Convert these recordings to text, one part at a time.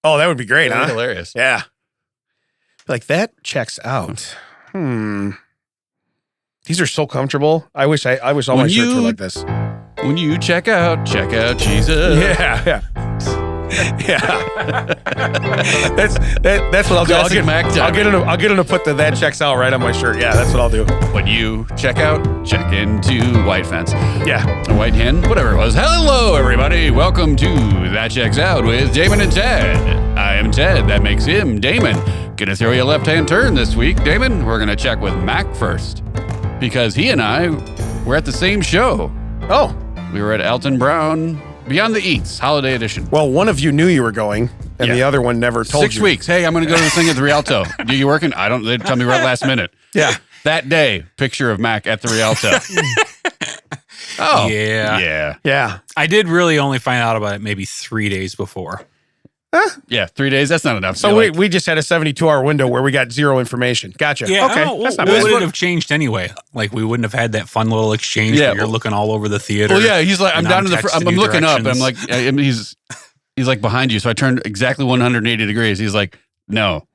Oh, that would be great, That'd huh? be hilarious. Yeah. Like, that checks out. These are so comfortable. I wish all my shirts were like this. When you check out Jesus. Yeah. That's what I'll do. Classic Mac timing. I'll get him to put the "that checks out" right on my shirt. Yeah, that's what I'll do. When you check out, check into White Fence. Yeah. Or White Hen, whatever it was. Hello, everybody. Welcome to That Checks Out with Damon and Ted. I am Ted. That makes him Damon. Gonna throw you a left-hand turn this week, Damon. We're gonna check with Mac first. Because he and I were at the same show. Oh. We were at Elton Brown Beyond the Eats, Holiday Edition. Well, one of you knew you were going, and the other one never told you. 6 weeks. Hey, I'm going to go to this thing at the Rialto. You working? I don't. They tell me right last minute. Yeah. That day, picture of Mac at the Rialto. Oh. Yeah. Yeah. I did really only find out about it maybe 3 days before. Yeah, 3 days. That's not enough. So we just had a 72-hour window where we got zero information. Gotcha. Yeah, okay. That's not bad. It wouldn't have changed anyway. Like, we wouldn't have had that fun little exchange where you're looking all over the theater. Well, yeah, he's like, I'm down in the I'm looking up, and I'm like, he's like behind you. So I turned exactly 180 degrees. He's like, no.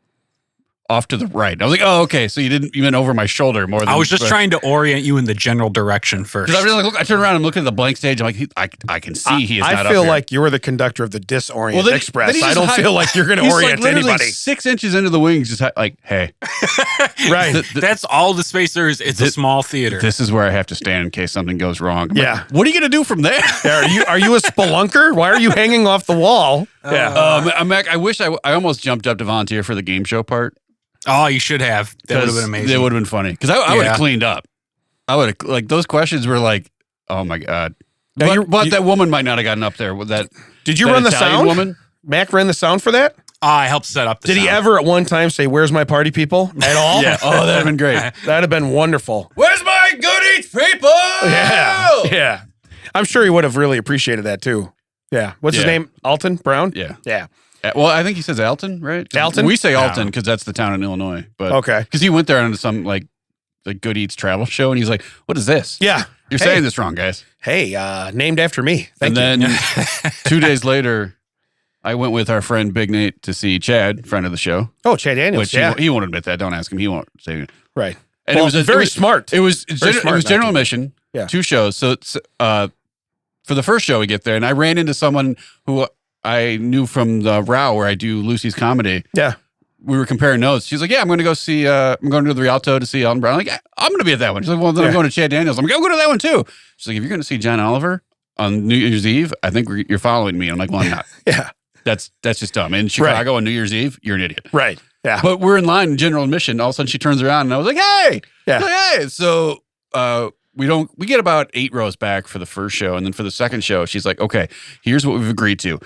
Off to the right. I was like, oh, okay. So you didn't even over my shoulder more than I was just trying to orient you in the general direction first. I turned around and looked at the blank stage. I'm like, I can see he is not up here. I feel like you're the conductor of the Disorient Express. Then I don't feel like you're going to orient like anybody. 6 inches into the wings, just like, hey. Right. That's all the space there is. It's a small theater. This is where I have to stand in case something goes wrong. I'm yeah. Like, what are you going to do from there? Are you a spelunker? Why are you hanging off the wall? Yeah. Mac, I wish I almost jumped up to volunteer for the game show part. Oh, you should have. That would have been amazing. That would have been funny. Because I would have cleaned up. I would have, like, those questions were like, oh my God. But that woman might not have gotten up there with that. Did you run the Italian sound? Woman? Mac ran the sound for that? I helped set up the sound. Did he ever at one time say, "Where's my party people?" at all? Yeah. Oh, that'd have been great. That'd have been wonderful. Where's my good eats people? Yeah. I'm sure he would have really appreciated that too. Yeah. What's his name? Alton Brown? Yeah. Yeah. Well, I think he says Alton, right? Alton? We say Alton because that's the town in Illinois. But okay. Because he went there on some like Good Eats travel show, and he's like, "What is this?" Yeah. You're saying this wrong, guys. Hey, named after me. Thank you. And then 2 days later, I went with our friend Big Nate to see Chad, friend of the show. Oh, Chad Daniels. Which he won't admit that. Don't ask him. He won't say. Right. And it was very smart. It was general admission. Yeah. 2 shows. So for the first show, we get there, and I ran into someone who I knew from the Row where I do Lucy's comedy. Yeah. We were comparing notes. She's like, yeah, I'm going to go see, I'm going to the Rialto to see Elton Brown. I'm like, I'm going to be at that one. She's like, well, then I'm going to Chad Daniels. I'm like, I'm going to that one too. She's like, if you're going to see John Oliver on New Year's Eve, I think you're following me. And I'm like, well, I'm not. Yeah. That's just dumb. In Chicago on New Year's Eve, you're an idiot. Right. Yeah. But we're in line in general admission. All of a sudden she turns around and I was like, hey. Yeah. Like, hey. So we get about 8 rows back for the first show. And then for the second show, she's like, okay, here's what we've agreed to.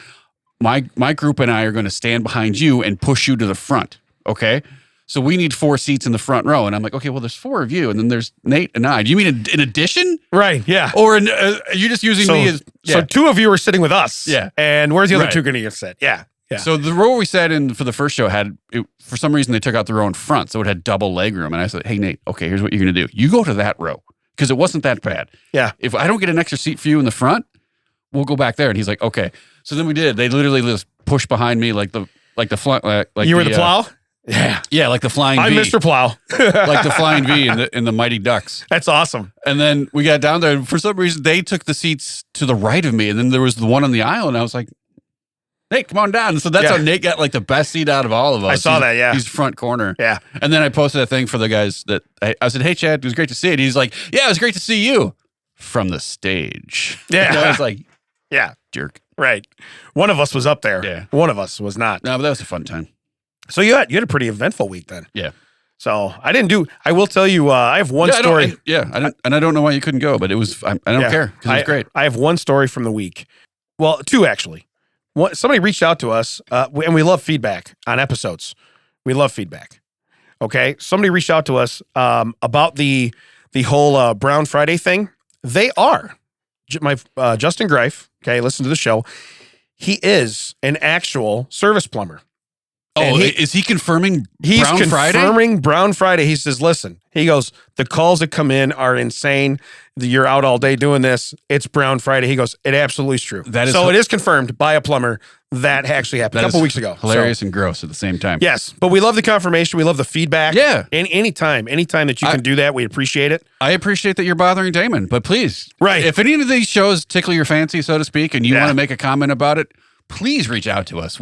My group and I are going to stand behind you and push you to the front. Okay. So we need 4 seats in the front row. And I'm like, okay, well, there's 4 of you. And then there's Nate and I. Do you mean in addition? Right. Yeah. Or are you just using me as. Yeah. So 2 of you are sitting with us. Yeah. And where's the other 2 going to get sit? Yeah. Yeah. So the row we sat in for the first show for some reason, they took out the row in front. So it had double leg room. And I said, hey, Nate, okay, here's what you're going to do. You go to that row because it wasn't that bad. Yeah. If I don't get an extra seat for you in the front, we'll go back there. And he's like, okay. So then we did. They literally just pushed behind me like the you were the plow? Yeah. Yeah, like the flying I'm V. Mr. Plow. Like the flying V in the Mighty Ducks. That's awesome. And then we got down there, and for some reason, they took the seats to the right of me, and then there was the one on the aisle, and I was like, Nate, come on down. And so that's how Nate got like the best seat out of all of us. I saw that, yeah. He's front corner. Yeah. And then I posted a thing for the guys that I said, hey, Chad, it was great to see it. He's like, yeah, it was great to see you from the stage. Yeah. And I was like, yeah. Jerk. Right. One of us was up there. Yeah. One of us was not. No, but that was a fun time. So you had a pretty eventful week then. Yeah. So I will tell you, I have one story. I don't know why you couldn't go, but it was, I don't care because it was great. I have one story from the week. Well, 2 actually. Somebody reached out to us, and we love feedback on episodes. We love feedback. Okay. Somebody reached out to us about the whole Brown Friday thing. They are. Justin Greif, okay, listen to the show. He is an actual service plumber. Oh, is he confirming He's Brown Friday? confirming Brown Friday. He says, listen, he goes, the calls that come in are insane. You're out all day doing this. It's Brown Friday. He goes, it absolutely is true. So it is confirmed by a plumber that actually happened a couple weeks ago. Hilarious and gross at the same time. Yes, but we love the confirmation. We love the feedback. Yeah. Anytime that you can do that, we appreciate it. I appreciate that you're bothering Damon, but please. Right. If any of these shows tickle your fancy, so to speak, and you want to make a comment about it, please reach out to us.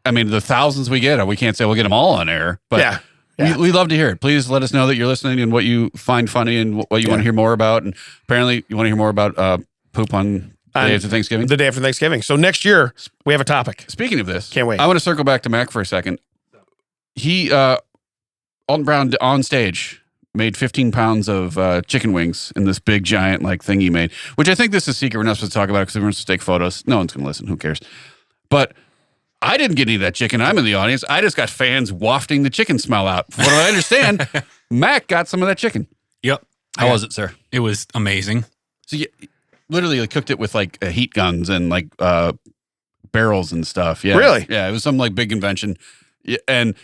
I mean, the thousands we get, we can't say we'll get them all on air, but we love to hear it. Please let us know that you're listening and what you find funny and what you want to hear more about. And apparently you want to hear more about poop on the day after Thanksgiving. The day after Thanksgiving. So next year, we have a topic. Speaking of this, can't wait. I want to circle back to Mac for a second. Alton Brown on stage made 15 pounds of chicken wings in this big giant thing he made, which I think this is a secret. We're not supposed to talk about it because we're going to take photos. No one's going to listen. Who cares? But I didn't get any of that chicken. I'm in the audience. I just got fans wafting the chicken smell out. From what I understand, Mac got some of that chicken. Yep. How was it, sir? It was amazing. So you literally cooked it with heat guns and barrels and stuff. Yeah. Really? Yeah. It was some big convention. Yeah, and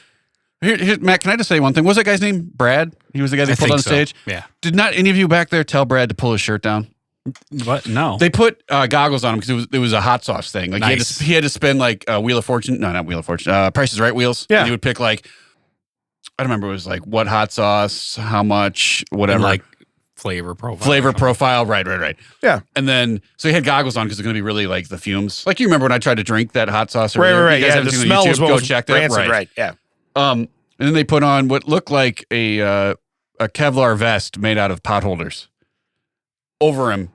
here, Matt, can I just say one thing? What was that guy's name? Brad? He was the guy they pulled on stage? Yeah. Did not any of you back there tell Brad to pull his shirt down? What? No. They put goggles on him because it was a hot sauce thing. Nice. He had to spend Wheel of Fortune. No, not Wheel of Fortune. Price is Right wheels. Yeah. And he would pick I don't remember. It was what hot sauce, how much, whatever. And flavor profile. Flavor profile. Right. Yeah. And then, so he had goggles on because it's going to be really the fumes. You remember when I tried to drink that hot sauce? Right. You guys haven't The seen it smell on was YouTube? what Go was check that. rancid, right. Yeah. And then they put on what looked like a Kevlar vest made out of potholders over him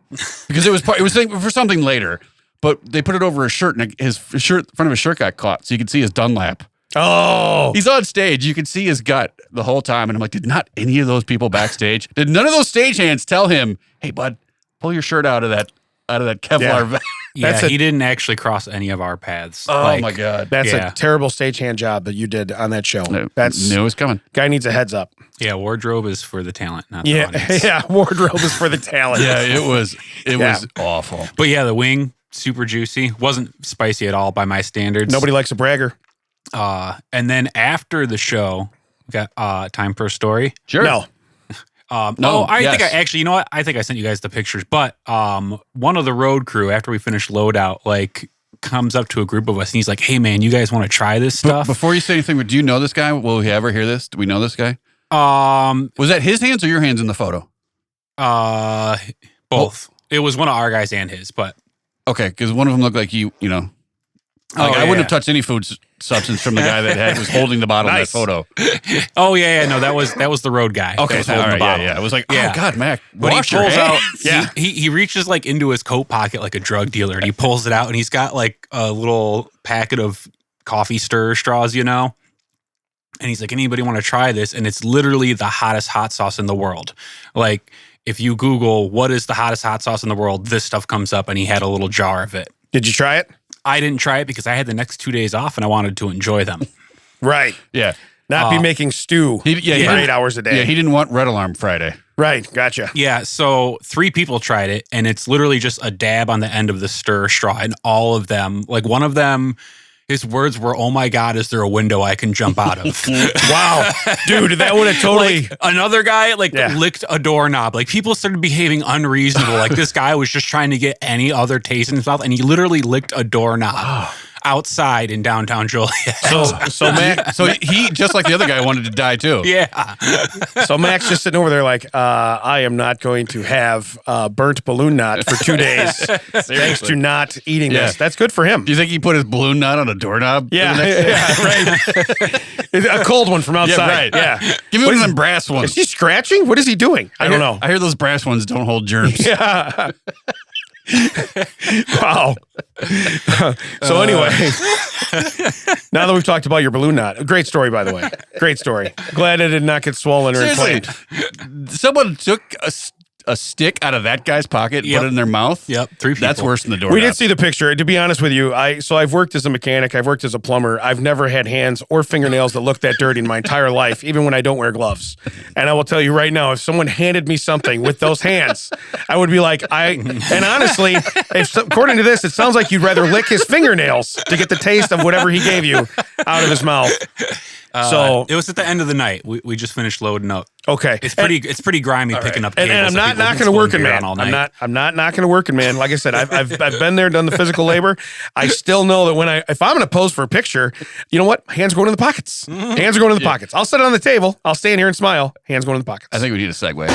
because it was for something later, but they put it over his shirt and front of his shirt got caught, so you could see his Dunlap. Oh, he's on stage. You could see his gut the whole time, and I'm like, did not any of those people backstage? Did none of those stagehands tell him, "Hey, bud, pull your shirt out of that Kevlar vest"? Yeah, he didn't actually cross any of our paths. Oh my god, that's a terrible stagehand job that you did on that show. That's knew it was coming. Guy needs a heads up. Yeah, wardrobe is for the talent, not the audience. Yeah, wardrobe is for the talent. Yeah, it was awful. But yeah, the wing super juicy, wasn't spicy at all by my standards. Nobody likes a bragger. And then after the show, we got time for a story. Sure. No. I think you know what? I think I sent you guys the pictures, but one of the road crew, after we finished loadout, comes up to a group of us and he's like, "Hey man, you guys want to try this stuff?" Before you say anything, do you know this guy? Will we ever hear this? Do we know this guy? Was that his hands or your hands in the photo? Both. It was one of our guys and his, but okay, because one of them looked like I wouldn't have touched any food substance from the guy that was holding the bottle in that photo. Oh yeah, no, that was the road guy. Okay, that was holding the bottle. Yeah. I was like, oh god, Mac, but wash he pulls your out. hands. He reaches into his coat pocket like a drug dealer, and he pulls it out, and he's got a little packet of coffee stir straws, and he's like, "Anybody want to try this?" And it's literally the hottest hot sauce in the world. If you Google what is the hottest hot sauce in the world, this stuff comes up, and he had a little jar of it. Did you try it? I didn't try it because I had the next 2 days off and I wanted to enjoy them. Right. Yeah. Not be making stew for 8 hours a day. Yeah, he didn't want Red Alarm Friday. Right. Gotcha. Yeah. So 3 people tried it, and it's literally just a dab on the end of the stir straw. And all of them, one of them, his words were, "Oh my God, is there a window I can jump out of?" Wow. Dude, that would have totally. Another guy licked a doorknob. People started behaving unreasonable. This guy was just trying to get any other taste in his mouth, and he literally licked a doorknob. Outside in downtown Joliet. So Mac, he just like the other guy wanted to die too. Yeah. So Mac's just sitting over there I am not going to have burnt balloon knot for 2 days thanks to not eating this. That's good for him. Do you think he put his balloon knot on a doorknob? Yeah, right. A cold one from outside. Yeah, right. Give me one of them brass ones. Is he scratching? What is he doing? I don't know. I hear those brass ones don't hold germs. Yeah. Wow. So anyway, now that we've talked about your balloon knot, great story, by the way. Great story. Glad it did not get swollen or inflamed. Someone took a stick out of that guy's pocket and put it in their mouth. Yep. 3 people. That's worse than the door. We did see the picture. To be honest with you, I've worked as a mechanic. I've worked as a plumber. I've never had hands or fingernails that look that dirty in my entire life, even when I don't wear gloves. And I will tell you right now, if someone handed me something with those hands, I would be like, and honestly, according to this, it sounds like you'd rather lick his fingernails to get the taste of whatever he gave you out of his mouth. So it was at the end of the night. We just finished loading up. Okay, It's pretty grimy picking up and cables. I'm that not people knocking can a spill working beer man. on all night. I'm not knocking a working man. Like I said, I've been there, done the physical labor. I still know that if I'm going to pose for a picture, you know what? Hands are going in the pockets. Hands are going in the pockets. I'll set it on the table. I'll stand here and smile. Hands going in the pockets. I think we need a segue.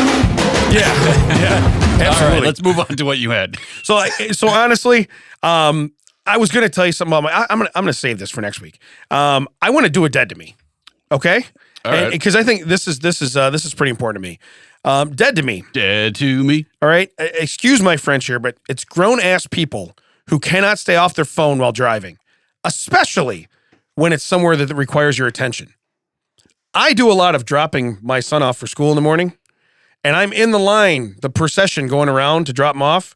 Yeah, absolutely. All right, let's move on to what you had. So honestly, I was going to tell you something about I'm going to save this for next week. I want to do a dead to me. Okay. All right. Because I think this is pretty important to me. Dead to me. Dead to me. All right. Excuse my French here, but it's grown ass people who cannot stay off their phone while driving, especially when it's somewhere that requires your attention. I do a lot of dropping my son off for school in the morning, and I'm in the procession going around to drop him off.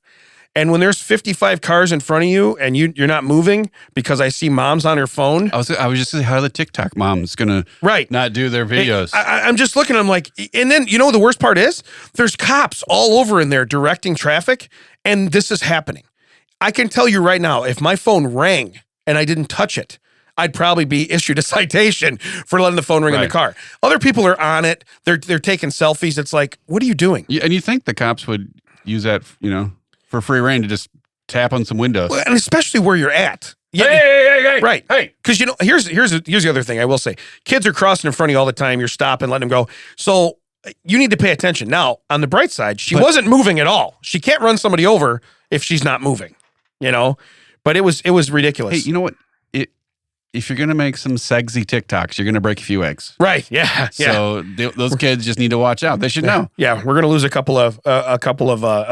And when there's 55 cars in front of you and you're not moving because I see moms on her phone. I was just saying, how are the TikTok moms gonna not do their videos? I'm just looking. I'm like, and then the worst part is there's cops all over in there directing traffic, and this is happening. I can tell you right now, if my phone rang and I didn't touch it, I'd probably be issued a citation for letting the phone ring in the car. Other people are on it. They're taking selfies. It's like, what are you doing? Yeah, and you think the cops would use that, for free reign to just tap on some windows. Well, and especially where you're at. Yeah, Hey. Right. Hey. Because, here's the other thing I will say. Kids are crossing in front of you all the time. You're stopping, letting them go. So you need to pay attention. Now, on the bright side, she wasn't moving at all. She can't run somebody over if she's not moving, But it was ridiculous. Hey, you know what? If you're going to make some sexy TikToks, you're going to break a few eggs. Right. Yeah. So those kids just need to watch out. They should know. Yeah. We're going to lose a couple of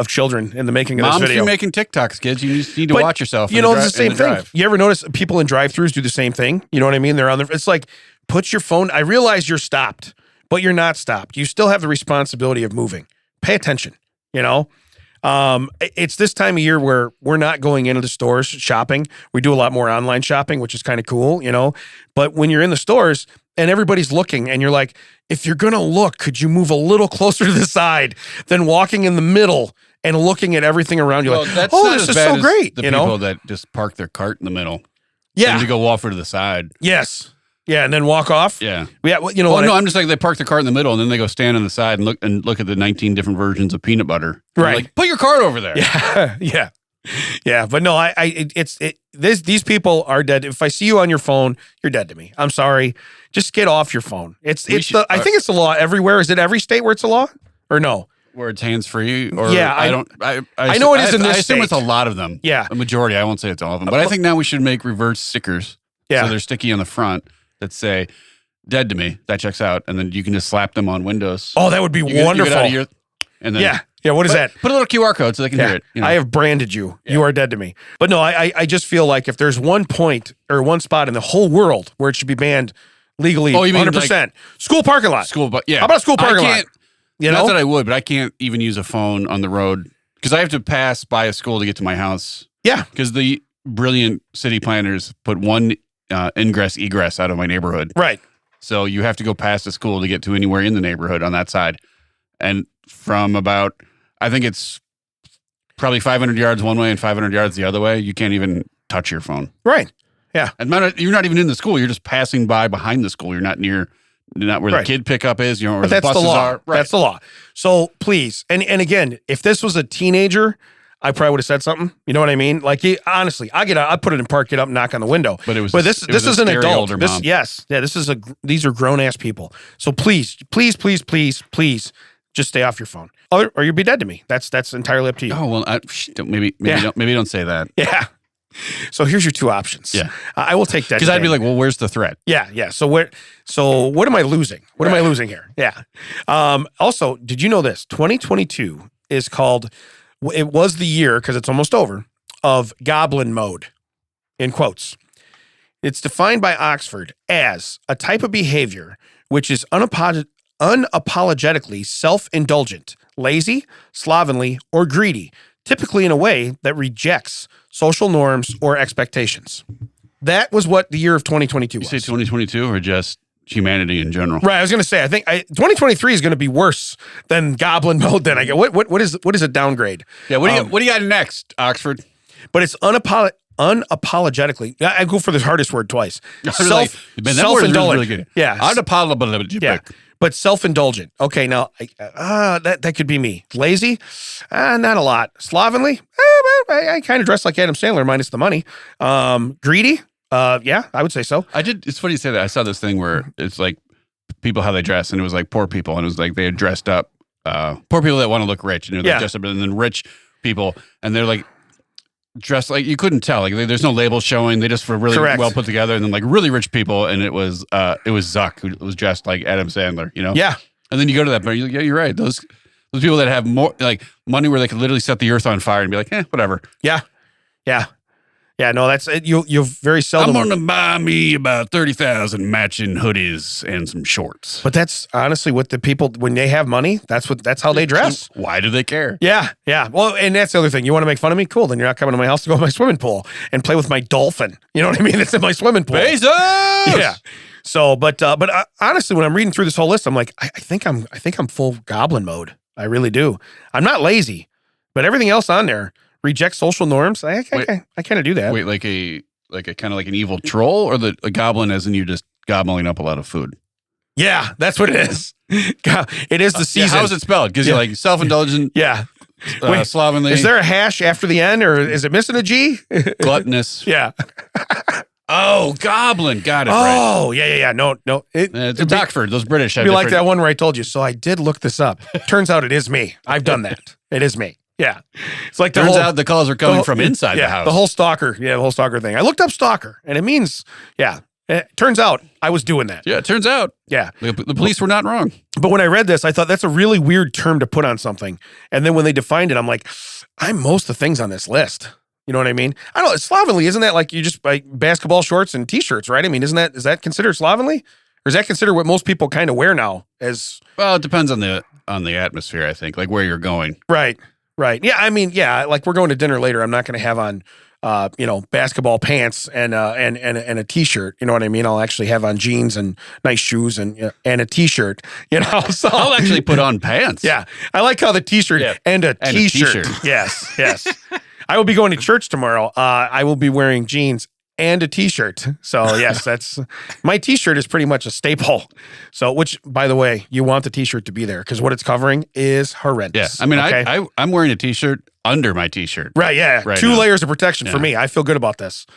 children in the making of Moms, this video. if you're making TikToks, kids, you just need to watch yourself. It's the same thing. You ever notice people in drive-thrus do the same thing? You know what I mean? They're on there. It's like, put your phone. I realize you're stopped, but you're not stopped. You still have the responsibility of moving. Pay attention, It's this time of year where we're not going into the stores shopping. We do a lot more online shopping, which is kind of cool, But when you're in the stores and everybody's looking and you're like, if you're going to look, could you move a little closer to the side than walking in the middle and looking at everything around you? That's oh, not this as is bad so as great. The people that just park their cart in the middle. Yeah. And to go walk to the side. Yes. Yeah, and then walk off. Yeah. Yeah. Well, no, I'm just like, they park their cart in the middle and then they go stand on the side and look at the 19 different versions of peanut butter. Right. Like, put your cart over there. Yeah. Yeah. But no, these people are dead. If I see you on your phone, you're dead to me. I'm sorry. Just get off your phone. I think it's the law everywhere. Is it every state where it's a law or no? Where it's hands free, or I know it is in this I assume state. it's a lot of them. Yeah. A majority. I won't say it's all of them, but I think now we should make reverse stickers. Yeah. So they're sticky on the front that say "dead to me." That checks out, and then you can just slap them on windows. Oh, that would be wonderful. And then yeah. What is that? Put a little QR code so they can hear it. I have branded you. Yeah. You are dead to me. But no, I just feel like if there's one point or one spot in the whole world where it should be banned legally, 100%. Like school parking lot. How about a school parking lot? Not that I would, but I can't even use a phone on the road because I have to pass by a school to get to my house. Yeah. Because the brilliant city planners put one ingress egress out of my neighborhood. Right. So you have to go past the school to get to anywhere in the neighborhood on that side. And from about, I think it's probably 500 yards one way and 500 yards the other way, you can't even touch your phone. Right. Yeah. And you're not even in the school. You're just passing by behind the school. You're not where the kid pickup is, where the buses are. Right. That's the law. So please, and again, if this was a teenager, I probably would have said something. You know what I mean? Like, honestly, I put it in park, get up, knock on the window. But this is an adult. These are grown ass people. So please, just stay off your phone, or you'll be dead to me. That's entirely up to you. Oh well, maybe don't say that. Yeah. So here's your two options. Yeah. I will take that. Because I'd be like, well, where's the threat? Yeah. So what am I losing? What am I losing here? Yeah. Also, did you know this? 2022 is called, it was the year, because it's almost over, of goblin mode, in quotes. It's defined by Oxford as a type of behavior which is unapologetically self-indulgent, lazy, slovenly, or greedy, typically in a way that rejects social norms or expectations. That was what the year of 2022 was. You say 2022 or just humanity in general? Right. I was going to say, I think 2023 is going to be worse than goblin mode. Then I get what is a downgrade? Yeah. What do you got next, Oxford? But it's unapologetically. I go for the hardest word twice. Man, that word is Self-indulgent. really good. Yeah. Unapologetic. Yeah. But self-indulgent. Okay, now that could be me. Lazy? Not a lot. Slovenly? I kind of dress like Adam Sandler minus the money. Greedy? Yeah, I would say so. It's funny you say that. I saw this thing where it's like people how they dress, and it was like poor people, and it was like they had dressed up. Poor people that want to look rich, they dressed up, and then rich people, and they're like dressed like you couldn't tell. Like there's no label showing. They just were really well put together, and then like really rich people, and it was Zuck who was dressed like Adam Sandler. Yeah. And then you go to that, but you're like, yeah, you're right. Those people that have more like money where they could literally set the earth on fire and be like, whatever. Yeah. Yeah. Yeah, no, that's you very seldom. I'm going to buy me about 30,000 matching hoodies and some shorts. But that's honestly what the people, when they have money, that's how they dress. Why do they care? Yeah, yeah. Well, and that's the other thing. You want to make fun of me? Cool. Then you're not coming to my house to go to my swimming pool and play with my dolphin. You know what I mean? It's in my swimming pool. Bezos! Yeah. So, but honestly, when I'm reading through this whole list, I'm like, I think I'm full goblin mode. I really do. I'm not lazy, but everything else on there. Reject social norms. I kind of do that. Wait, like a kind of like an evil troll, or a goblin as in you just gobbling up a lot of food? Yeah, that's what it is. It is the season. Yeah, how is it spelled? Because you're like self-indulgent. Yeah. Slovenly. Is there a hash after the N, or is it missing a G? Gluttonous. Yeah. Oh, goblin. Got it. Oh, right. Yeah. No. It's Oxford. Those British have be like that one where I told you. So I did look this up. Turns out it is me. I've done that. It is me. Yeah. It's like turns out the calls are coming from inside the house. The whole stalker thing. I looked up stalker, and it means, it turns out I was doing that. Yeah, it turns out. Yeah. The police were not wrong. But when I read this, I thought that's a really weird term to put on something. And then when they defined it, I'm like, I'm most of the things on this list. You know what I mean? I don't know. Slovenly, isn't that like you just like basketball shorts and t-shirts, right? I mean, is that considered slovenly? Or is that considered what most people kind of wear now as? Well, it depends on the atmosphere, I think, like where you're going. Right. Yeah. I mean, like we're going to dinner later. I'm not going to have on, basketball pants and a t-shirt. You know what I mean? I'll actually have on jeans and nice shoes and a t-shirt, So I'll actually put on pants. Yeah. I like how the t-shirt and a t-shirt. Yes. I will be going to church tomorrow. I will be wearing jeans and a t-shirt. So yes, that's my t-shirt is pretty much a staple. So, which by the way, you want the t-shirt to be there because what it's covering is horrendous. Yeah. I mean, okay? I'm wearing a t-shirt under my t-shirt. Right. Yeah. Right 2 layers of protection for me. I feel good about this.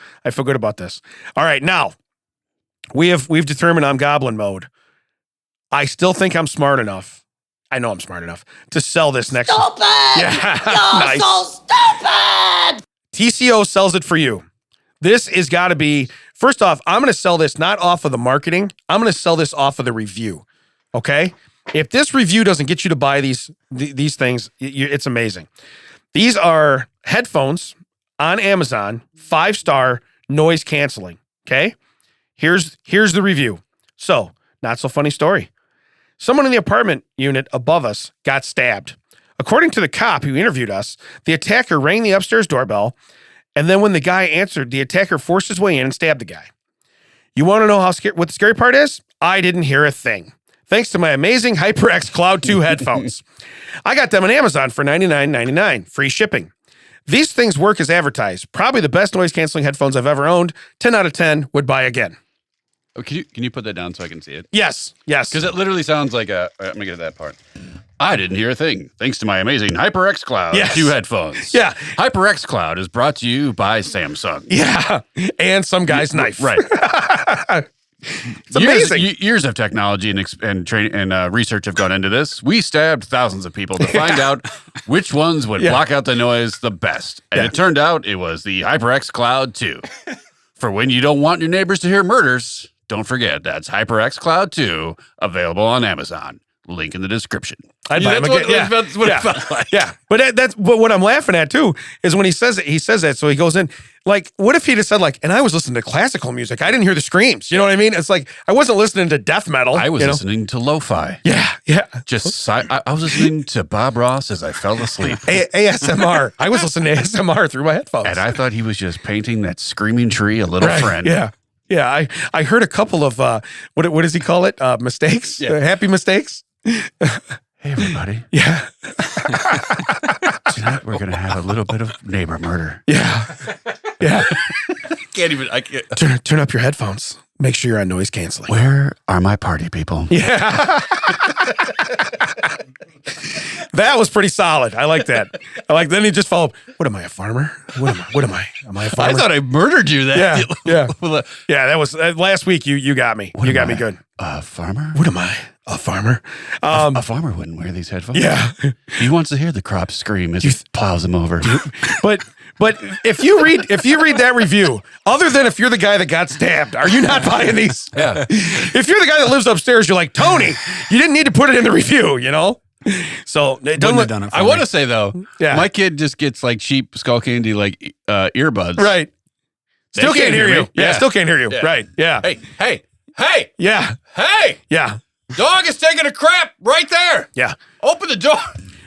All right. Now we've determined I'm goblin mode. I still think I'm smart enough. I know I'm smart enough to sell this next. Stupid! Yeah. You're Nice. so stupid! TCO sells it for you. This is got to be, first off, I'm going to sell this not off of the marketing. I'm going to sell this off of the review. Okay? If this review doesn't get you to buy these things, it's amazing. These are headphones on Amazon, 5-star noise canceling. Okay? Here's the review. So, not so funny story. Someone in the apartment unit above us got stabbed. According to the cop who interviewed us, the attacker rang the upstairs doorbell, and then when the guy answered, the attacker forced his way in and stabbed the guy. You want to know what the scary part is? I didn't hear a thing. Thanks to my amazing HyperX Cloud 2 headphones. I got them on Amazon for $99.99, free shipping. These things work as advertised. Probably the best noise-canceling headphones I've ever owned. 10 out of 10 would buy again. Oh, can you put that down so I can see it? Yes. Because it literally sounds like let me get to that part. I didn't hear a thing, thanks to my amazing HyperX Cloud 2 headphones. Yeah. HyperX Cloud is brought to you by Samsung. Yeah. And some guy's knife. Right. It's amazing. Years of technology and training and research have gone into this. We stabbed thousands of people to find out which ones would block out the noise the best. And it turned out it was the HyperX Cloud 2. For when you don't want your neighbors to hear murders, don't forget that's HyperX Cloud 2, available on Amazon. Link in the description. I'd buy them again. That's what it felt like. Yeah. But what I'm laughing at too is when he says that. So he goes in, like, what if he just said, like, and I was listening to classical music. I didn't hear the screams. You know what I mean? It's like, I wasn't listening to death metal. I was listening to lo-fi. Yeah. I was listening to Bob Ross as I fell asleep. ASMR. I was listening to ASMR through my headphones. And I thought he was just painting that screaming tree a little friend. Yeah. Yeah. I heard a couple of, what does he call it? Mistakes? Happy mistakes? Hey, everybody. Yeah. Tonight we're going to have a little bit of neighbor murder. Yeah. Yeah. I can't. Turn up your headphones. Make sure you're on noise canceling. Where are my party people? Yeah. That was pretty solid. I like that. Then he just followed. What am I, a farmer? What am I? Am I a farmer? I thought I murdered you. Yeah. Yeah. Well, Yeah, that was last week. You got me. You got me good. A farmer? What am I? A farmer? A farmer wouldn't wear these headphones. Yeah. He wants to hear the crops scream as he plows them over. But if you read that review, other than if you're the guy that got stabbed, are you not buying these? Yeah. If you're the guy that lives upstairs, you're like, Tony, you didn't need to put it in the review, you know? So it Wouldn't doesn't have done it for I me. want to say though, Yeah. my kid just gets like cheap skull candy, like earbuds. right. They Still can't hear you. me. Yeah, still can't hear you. Yeah. Right. Yeah. Hey, Yeah. yeah. Dog is taking a crap right there. Yeah. Open the door.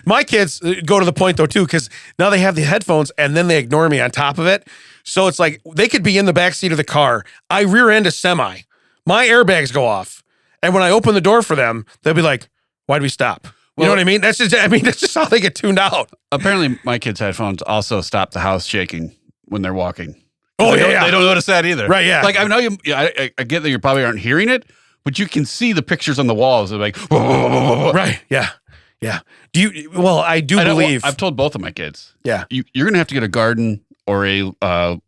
My kids go to the point though too, because now they have the headphones and then they ignore me on top of it. So it's like they could be in the back seat of the car. I rear end a semi. My airbags go off, and when I open the door for them, they'll be like, "Why'd we stop?" You know what I mean? That's just how they get tuned out. Apparently, my kids' headphones also stop the house shaking when they're walking. Oh, They yeah. don't notice that either. Right, yeah. Like I know you. I get that you probably aren't hearing it, but you can see the pictures on the walls. They're like, Right. Yeah. Yeah. I do believe. I've told both of my kids. Yeah. You're gonna have to get a garden or a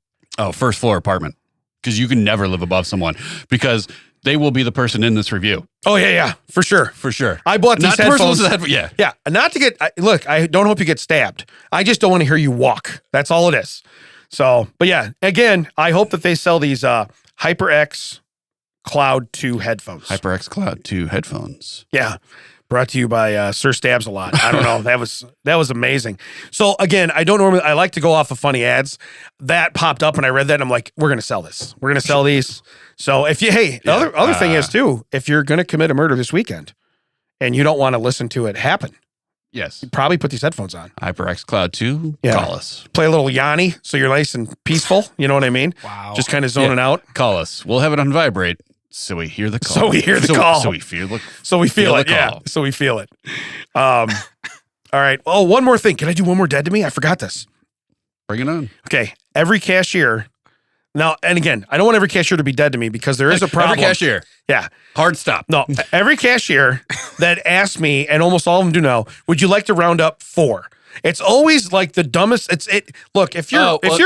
first floor apartment because you can never live above someone because they will be the person in this review Oh, yeah. For sure. for sure. I bought these Not the person headphones. with the headphones. Yeah. Yeah. Not to get, look, I don't hope you get stabbed. I just don't want to hear you walk. That's all it is. So, but yeah, again, I hope that they sell these HyperX Cloud 2 headphones. HyperX Cloud 2 headphones. Yeah. Brought to you by Sir Stabs a lot. I don't know. That was amazing. So again, I like to go off of funny ads. That popped up and I read that and I'm like, we're gonna sell this. We're gonna sell these. So the other thing is too, if you're gonna commit a murder this weekend and you don't want to listen to it happen, Yes. probably put these headphones on. HyperX Cloud 2. Yeah. Call us. Play a little Yanni so you're nice and peaceful. You know what I mean? Wow. Just kind of zoning out. Call us. We'll have it on vibrate. So we hear the call. So we hear the call. So we feel the So we feel Feel it. the Yeah. call. So we feel it. All right. Oh, one more thing. Can I do one more dead to me? I forgot this. Bring it on. Okay. Every cashier. Now, and again, I don't want every cashier to be dead to me because there is a problem. Every cashier. Yeah. Hard stop. No, every cashier that asks me, and almost all of them do know, would you like to round up 4? It's always like the dumbest. Look, if you're if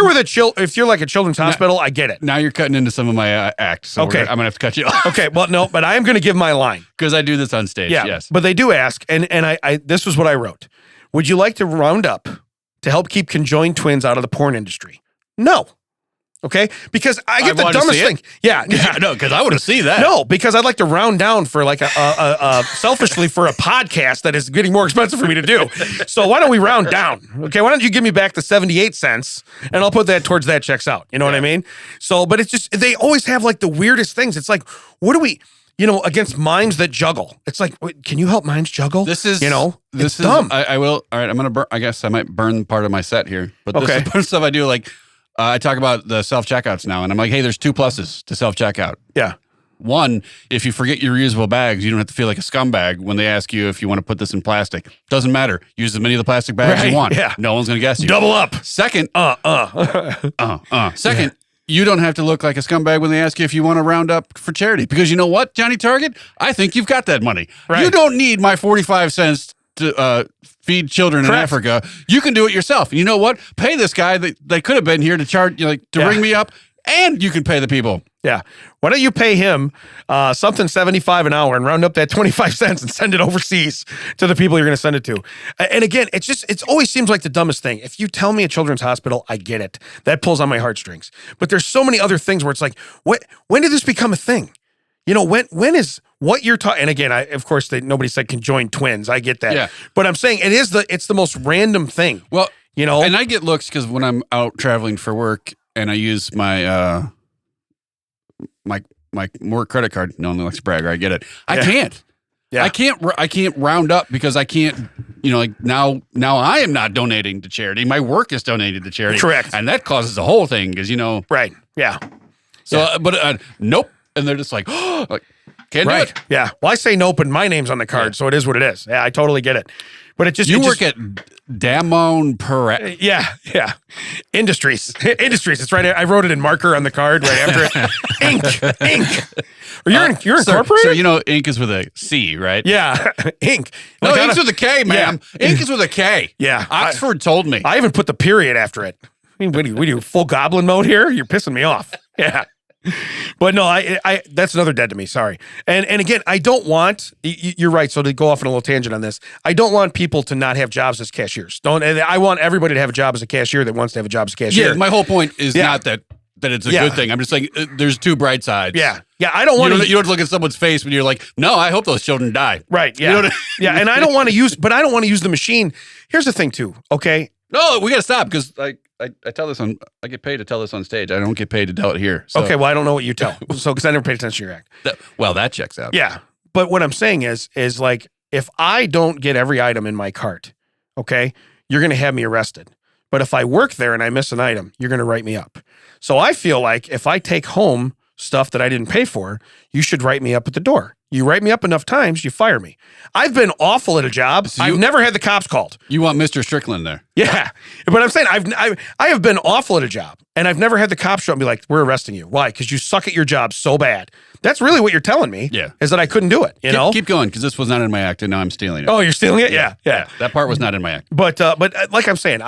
you're like a children's hospital, I get it. Now you're cutting into some of my act. So Okay. I'm going to have to cut you off. Okay, well, no, but I am going to give my line. Because I do this on stage. Yeah, Yes. but they do ask, and I this was what I wrote. Would you like to round up to help keep conjoined twins out of the porn industry? No. Okay, because I get the wanted to dumbest see it. thing. Yeah, Yeah, no, because I want to see that. no, because I'd like to round down for like a selfishly for a podcast that is getting more expensive for me to do. So why don't we round down? Okay, why don't you give me back the 78 cents and I'll put that towards that checks out. You know what I mean? So, but it's just they always have like the weirdest things. It's like, what do we? Against mimes that juggle. It's like, wait, can you help mimes juggle? This is it's dumb. I will. All right, I'm gonna burn. I guess I might burn part of my set here. But this Okay. is part of stuff I do. Like I talk about the self checkouts now, and I'm like, hey, there's 2 pluses to self checkout. Yeah. One, if you forget your reusable bags, you don't have to feel like a scumbag when they ask you if you want to put this in plastic. Doesn't matter. Use as many of the plastic bags Right, you want. yeah. No one's gonna guess you. Double up. Second, Yeah. second, you don't have to look like a scumbag when they ask you if you want to round up for charity. Because you know what, Johnny Target? I think you've got that money. Right. You don't need my 45 cents to feed children in Correct. Africa. You can do it yourself. You know what? Pay this guy that could have been here to charge, to bring me up, and you can pay the people. Yeah. Why don't you pay him something $75 an hour and round up that 25 cents and send it overseas to the people you're going to send it to? And again, it always seems like the dumbest thing. If you tell me a children's hospital, I get it. That pulls on my heartstrings. But there's so many other things where it's like, when did this become a thing? When is what you're talking? And again, of course, nobody said conjoined twins. I get that. Yeah. But I'm saying it's the most random thing. Well, And and I get looks because when I'm out traveling for work and I use my my work credit card. No one likes to brag. I get it. I can't. Yeah. I can't round up because I can't. Now I am not donating to charity. My work is donated to charity. Correct. And that causes the whole thing because Right. Yeah. So, but nope. And they're just like, Can't do it. Yeah. Well, I say no, but my name's on the card, so it is what it is. Yeah, I totally get it. But it just You work at Damon Perret. Yeah. Industries. It's right. I wrote it in marker on the card right after it. Ink. Or you're incorporated? So you know ink is with a C, right? Yeah. Ink. No, Like, ink's with a K, man. Ink is with a K. Yeah. Oxford told me. I even put the period after it. I mean, what do you full goblin mode here? You're pissing me off. Yeah. But no, I that's another dead to me. Sorry. And again, I don't want, you're right. So to go off on a little tangent on this, I don't want people to not have jobs as cashiers. I want everybody to have a job as a cashier that wants to have a job as a cashier. Yeah, my whole point is not that it's a good thing. I'm just saying there's two bright sides. Yeah. I don't want to. You don't look at someone's face when you're like, no, I hope those children die. Right. Yeah. You know what Yeah. And I don't want to use the machine. Here's the thing too. Okay. No, we got to stop because I tell this I get paid to tell this on stage. I don't get paid to tell it here. So. Okay. Well, I don't know what you tell. So, because I never paid attention to your act. That checks out. Yeah. But what I'm saying is like, if I don't get every item in my cart, okay, you're going to have me arrested. But if I work there and I miss an item, you're going to write me up. So I feel like if I take home stuff that I didn't pay for, you should write me up at the door. You write me up enough times, you fire me. I've been awful at a job. So I've never had the cops called. You want Mr. Strickland there. Yeah. But I'm saying I have been awful at a job and I've never had the cops show up and be like, we're arresting you. Why? Because you suck at your job so bad. That's really what you're telling me. Yeah. Is that I couldn't do it. Keep going because this was not in my act and now I'm stealing it. Oh, you're stealing it? Yeah. That part was not in my act. But like I'm saying,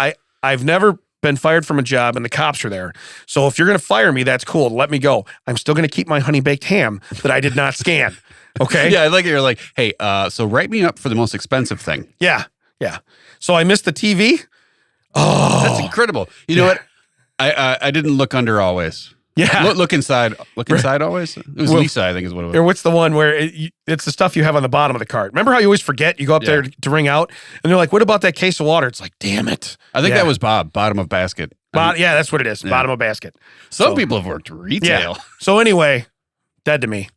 I've never been fired from a job and the cops are there. So if you're going to fire me, that's cool. Let me go. I'm still going to keep my honey baked ham that I did not scan. Okay. Yeah. I like it. You're like, hey, so write me up for the most expensive thing. Yeah. So I missed the TV. Oh, that's incredible. You know what? I didn't look under always. Yeah. Look inside. Look inside always. It was Lisa, I think is what it was. Or what's the one where it's the stuff you have on the bottom of the cart? Remember how you always forget? You go up there to ring out and they're like, what about that case of water? It's like, damn it. I think that was Bob, bottom of basket. Yeah, that's what it is. Bottom of basket. Some people have worked retail. Yeah. So anyway, dead to me.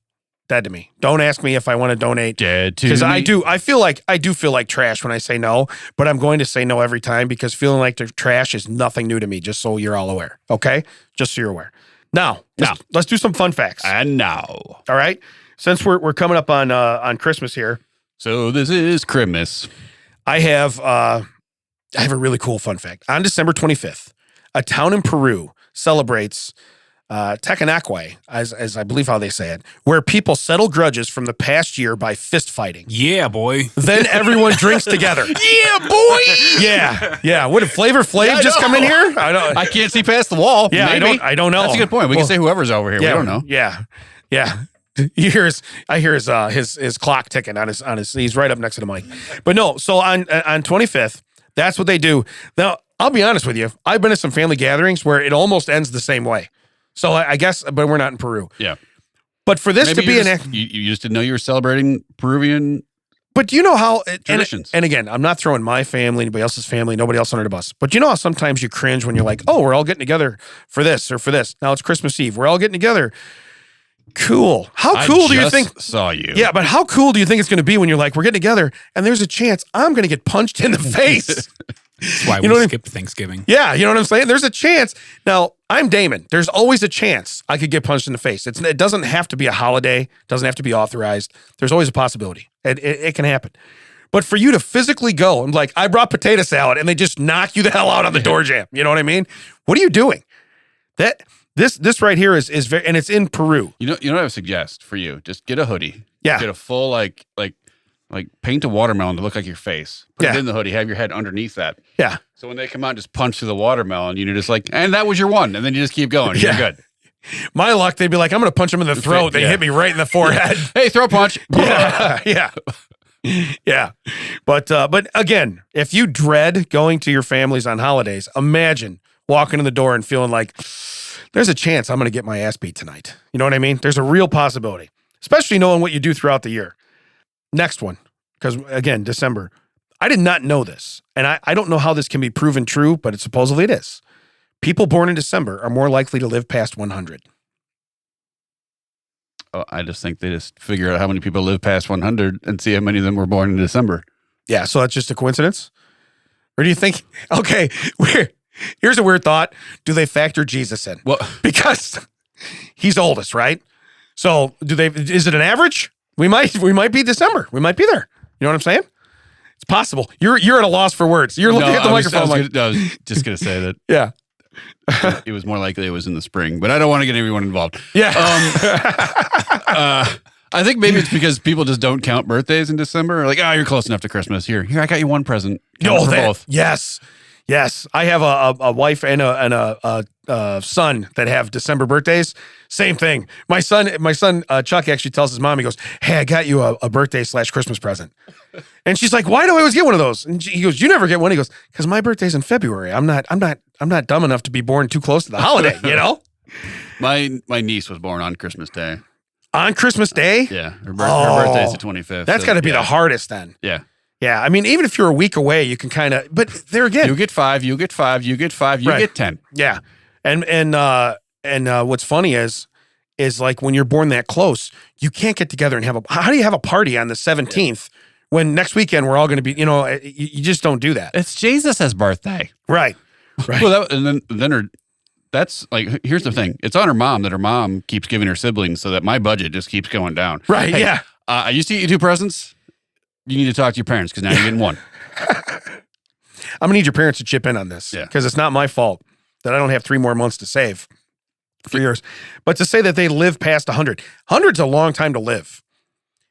Don't ask me if I want to donate. Dead to me. Because I do feel like trash when I say no, but I'm going to say no every time because feeling like the trash is nothing new to me, just so you're all aware. Okay? Just so you're aware. Now, let's do some fun facts. And now. All right? Since we're coming up on Christmas here. So this is Christmas. I have a really cool fun fact. On December 25th, a town in Peru celebrates Tecanacue, as I believe how they say it, where people settle grudges from the past year by fist fighting. Yeah, boy. Then everyone drinks together. Yeah, boy. Yeah. What did Flavor Flav just come in here? I can't see past the wall. Yeah, Maybe. I don't know. That's a good point. We can say whoever's over here. Yeah, we don't know. Yeah. I hear his clock ticking on his. He's right up next to the mic. But no. So on 25th, that's what they do. Now I'll be honest with you. I've been to some family gatherings where it almost ends the same way. So I guess, but we're not in Peru. Yeah. But for this Maybe to be you just didn't know you were celebrating Peruvian. But you know how traditions. And again, I'm not throwing my family, anybody else's family, nobody else under the bus. But you know how sometimes you cringe when you're like, oh, we're all getting together for this or for this. Now it's Christmas Eve. We're all getting together. Cool. How cool do you think? Saw you. Yeah, but how cool do you think it's going to be when you're like, we're getting together and there's a chance I'm going to get punched in the face? That's why we skipped Thanksgiving. Yeah, you know what I'm saying? There's a chance. Now, I'm Damon. There's always a chance I could get punched in the face. It doesn't have to be a holiday. It doesn't have to be authorized. There's always a possibility. It can happen. But for you to physically go and like, I brought potato salad and they just knock you the hell out on the door jam. You know what I mean? What are you doing? This right here is very, and it's in Peru. You know what I would suggest for you? Just get a hoodie. Yeah. Get a full like paint a watermelon to look like your face. Put it in the hoodie. Have your head underneath that. Yeah. So when they come out, just punch through the watermelon. You're just like, and that was your one. And then you just keep going. You're good. My luck, they'd be like, I'm going to punch him in the throat. They hit me right in the forehead. Hey, throw punch. Yeah. But again, if you dread going to your families on holidays, imagine walking in the door and feeling like there's a chance I'm going to get my ass beat tonight. You know what I mean? There's a real possibility, especially knowing what you do throughout the year. Next one, because again, December. I did not know this, and I don't know how this can be proven true, but supposedly it is. People born in December are more likely to live past 100. Oh, I just think they just figure out how many people live past 100 and see how many of them were born in December. Yeah, so that's just a coincidence? Or do you think, okay, here's a weird thought. Do they factor Jesus in? Well, because he's oldest, right? So is it an average? We might be December. We might be there. You know what I'm saying? It's possible. You're at a loss for words. You're looking at the microphone. I was just going to say that. Yeah. It was more likely it was in the spring, but I don't want to get everyone involved. Yeah. I think maybe it's because people just don't count birthdays in December. Like, you're close enough to Christmas. Here, I got you one present. Count for both. Yes. I have a wife and a son that have December birthdays. Same thing. My son Chuck actually tells his mom, he goes, "Hey, I got you a birthday / Christmas present." And she's like, "Why do I always get one of those?" And he goes, "You never get one." He goes, "Because my birthday's in February. I'm not dumb enough to be born too close to the holiday, you know?" My niece was born on Christmas Day. On Christmas Day? Yeah. Her birthday's the 25th. That's got to be the hardest then. Yeah. Yeah. I mean, even if you're a week away, you can kind of, but there again. You get 5, you get 5, you get 5, you get 10. Yeah. And what's funny is like when you're born that close, you can't get together and how do you have a party on the 17th when next weekend we're all going to be, you just don't do that. It's Jesus' birthday. Right. Well, and then that's like, here's the thing. It's on her mom that her mom keeps giving her siblings so that my budget just keeps going down. Right. Hey, yeah. I used to get you 2 presents. You need to talk to your parents because now you're getting 1. I'm going to need your parents to chip in on this because it's not my fault that I don't have 3 more months to save for yours. But to say that they live past 100, 100's a long time to live.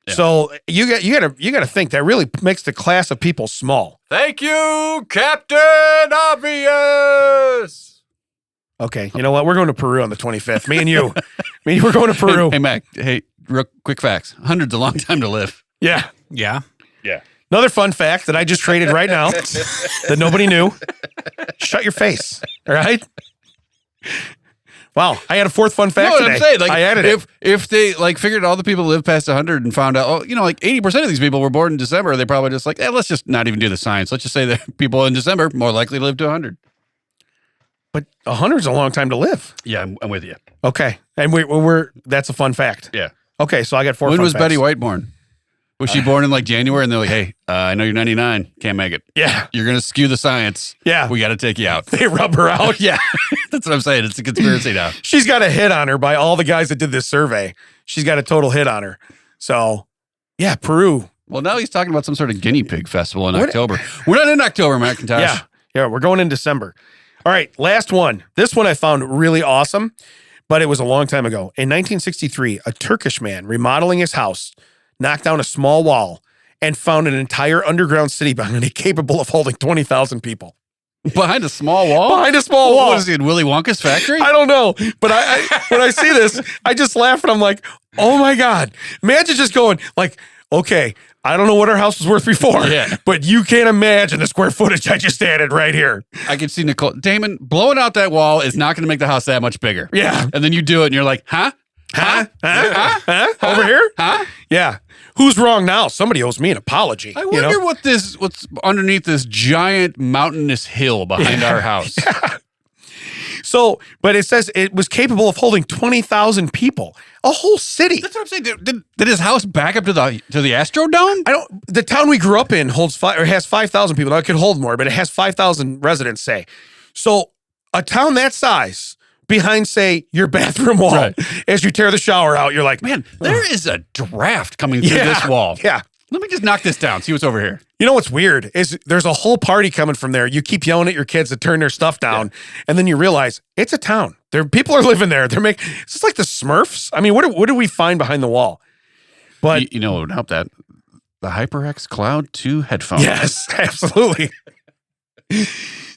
Yeah. So you got to think that really makes the class of people small. Thank you, Captain Obvious. Okay, you know what? We're going to Peru on the 25th. Me and you. We're going to Peru. Hey, Mac. Hey, real quick facts. 100's a long time to live. Yeah. Yeah. Yeah. Another fun fact that I just traded right now that nobody knew. Shut your face. All right? Wow. I had a 4th fun fact today. I'm saying, like, I added it. If they like figured all the people live past 100 and found out, like 80% of these people were born in December, they probably just like, let's just not even do the science. Let's just say that people in December more likely to live to 100. But 100's a long time to live. Yeah, I'm with you. Okay. And that's a fun fact. Yeah. Okay, so I got 4 When fun was facts. Betty White born? Was she born in like January? And they're like, hey, I know you're 99. Can't make it. Yeah. You're going to skew the science. Yeah. We got to take you out. They rub her out. Yeah. That's what I'm saying. It's a conspiracy now. She's got a hit on her by all the guys that did this survey. She's got a total hit on her. So, yeah, Peru. Well, now he's talking about some sort of guinea pig festival in October. We're not in October, McIntosh. Yeah, we're going in December. All right, last one. This one I found really awesome, but it was a long time ago. In 1963, a Turkish man remodeling his house knocked down a small wall and found an entire underground city behind it capable of holding 20,000 people. Behind a small wall? Behind a small wall. What is he, in Willy Wonka's factory? I don't know, but I when I see this, I just laugh and I'm like, oh my God. Imagine just going like, okay, I don't know what our house was worth before, but you can't imagine the square footage I just added right here. I can see Nicole. Damon, blowing out that wall is not going to make the house that much bigger. Yeah. And then you do it and you're like, huh? Over here? Huh? Yeah. Who's wrong now? Somebody owes me an apology. I wonder what's underneath this giant mountainous hill behind our house. Yeah. So, but it says it was capable of holding 20,000 people, a whole city. That's what I'm saying. Did his house back up to the Astrodome? The town we grew up in has 5,000 people. Now it could hold more, but it has 5,000 residents, say. So a town that size behind, say, your bathroom wall, as you tear the shower out, you're like, man, there is a draft coming through this wall. Yeah. Let me just knock this down, see what's over here. You know what's weird is there's a whole party coming from there. You keep yelling at your kids to turn their stuff down, and then you realize it's a town. People are living there. It's just like the Smurfs. I mean, what do we find behind the wall? But you know what would help that? The HyperX Cloud 2 headphones. Yes, absolutely.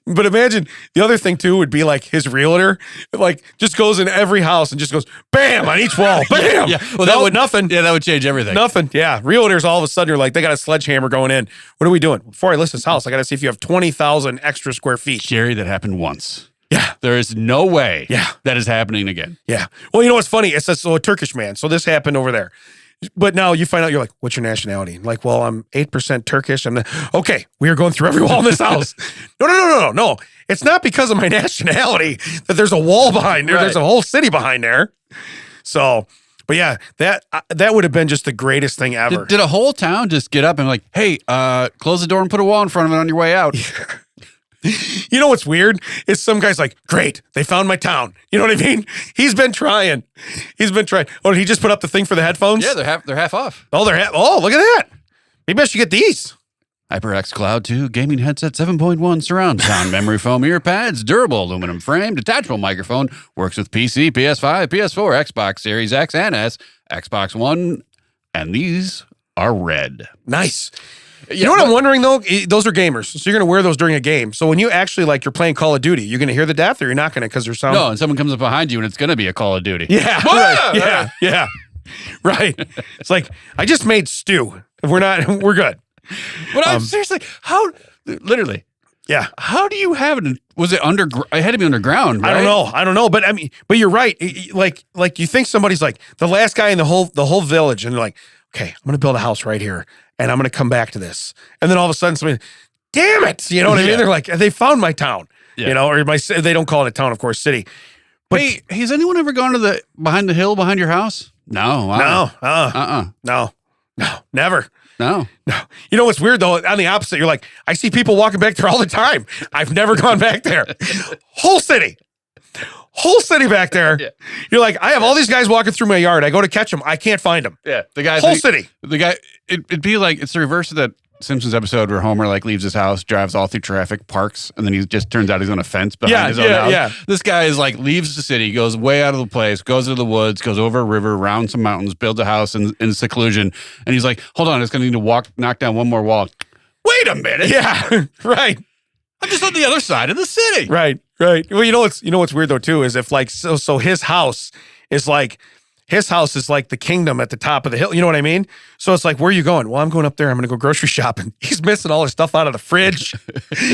But imagine the other thing too would be like his realtor, like just goes in every house and just goes bam on each wall, bam. Yeah. Well, that would nothing. Yeah, that would change everything. Nothing. Yeah, realtors all of a sudden are like they got a sledgehammer going in. What are we doing? Before I list this house, I got to see if you have 20,000 extra square feet. Jerry, that happened once. Yeah, there is no way. Yeah, that is happening again. Yeah. Well, you know what's funny? It says a Turkish man. So this happened over there. But now you find out, you're like, what's your nationality? Like, well, I'm 8% Turkish. Okay, we are going through every wall in this house. No. It's not because of my nationality that there's a wall behind there. Right. There's a whole city behind there. So, but yeah, that would have been just the greatest thing ever. Did a whole town just get up and like, hey, close the door and put a wall in front of it on your way out? You know what's weird? Is some guy's like, great, they found my town. You know what I mean? He's been trying. Oh, did he just put up the thing for the headphones? Yeah, they're half off. Oh, oh, look at that. Maybe I should get these. HyperX Cloud 2 gaming headset 7.1 surround sound memory foam ear pads, durable aluminum frame, detachable microphone, works with PC, PS5, PS4, Xbox Series X and S, Xbox One, and these are red. Nice. You know what I'm wondering though? Those are gamers, so you're going to wear those during a game. So when you actually you're playing Call of Duty, you're going to hear the death, or you're not going to because there's sound. No, and someone comes up behind you, and it's going to be a Call of Duty. Yeah, right. Yeah, right. It's like I just made stew. If we're not, we're good. But I'm seriously, literally, yeah. How do you have it? Was it it had to be underground, right? I don't know. But I mean, but you're right. Like you think somebody's like the last guy in the whole village, and they're like, okay, I'm going to build a house right here. And I'm going to come back to this. And then all of a sudden somebody, damn it. You know what I mean? They're like, they found my town, you know, or they don't call it a town, of course, city. But hey, has anyone ever gone to behind the hill behind your house? No. No, never. No. You know what's weird though? On the opposite, you're like, I see people walking back there all the time. I've never gone back there. Whole city back there. Yeah. You're like, I have all these guys walking through my yard. I go to catch them. I can't find them. Yeah. The guy. Whole city. The guy, it'd be like, it's the reverse of that Simpsons episode where Homer leaves his house, drives all through traffic, parks, and then he just turns out he's on a fence behind his own house. Yeah. This guy is leaves the city, goes way out of the place, goes to the woods, goes over a river, around some mountains, builds a house in seclusion. And he's like, hold on, it's going to need to knock down one more wall. Wait a minute. Yeah. Right. I'm just on the other side of the city. Right. Well, you know what's weird though too is if so his house is like the kingdom at the top of the hill. You know what I mean? So it's like, where are you going? Well, I'm going up there. I'm going to go grocery shopping. He's missing all his stuff out of the fridge.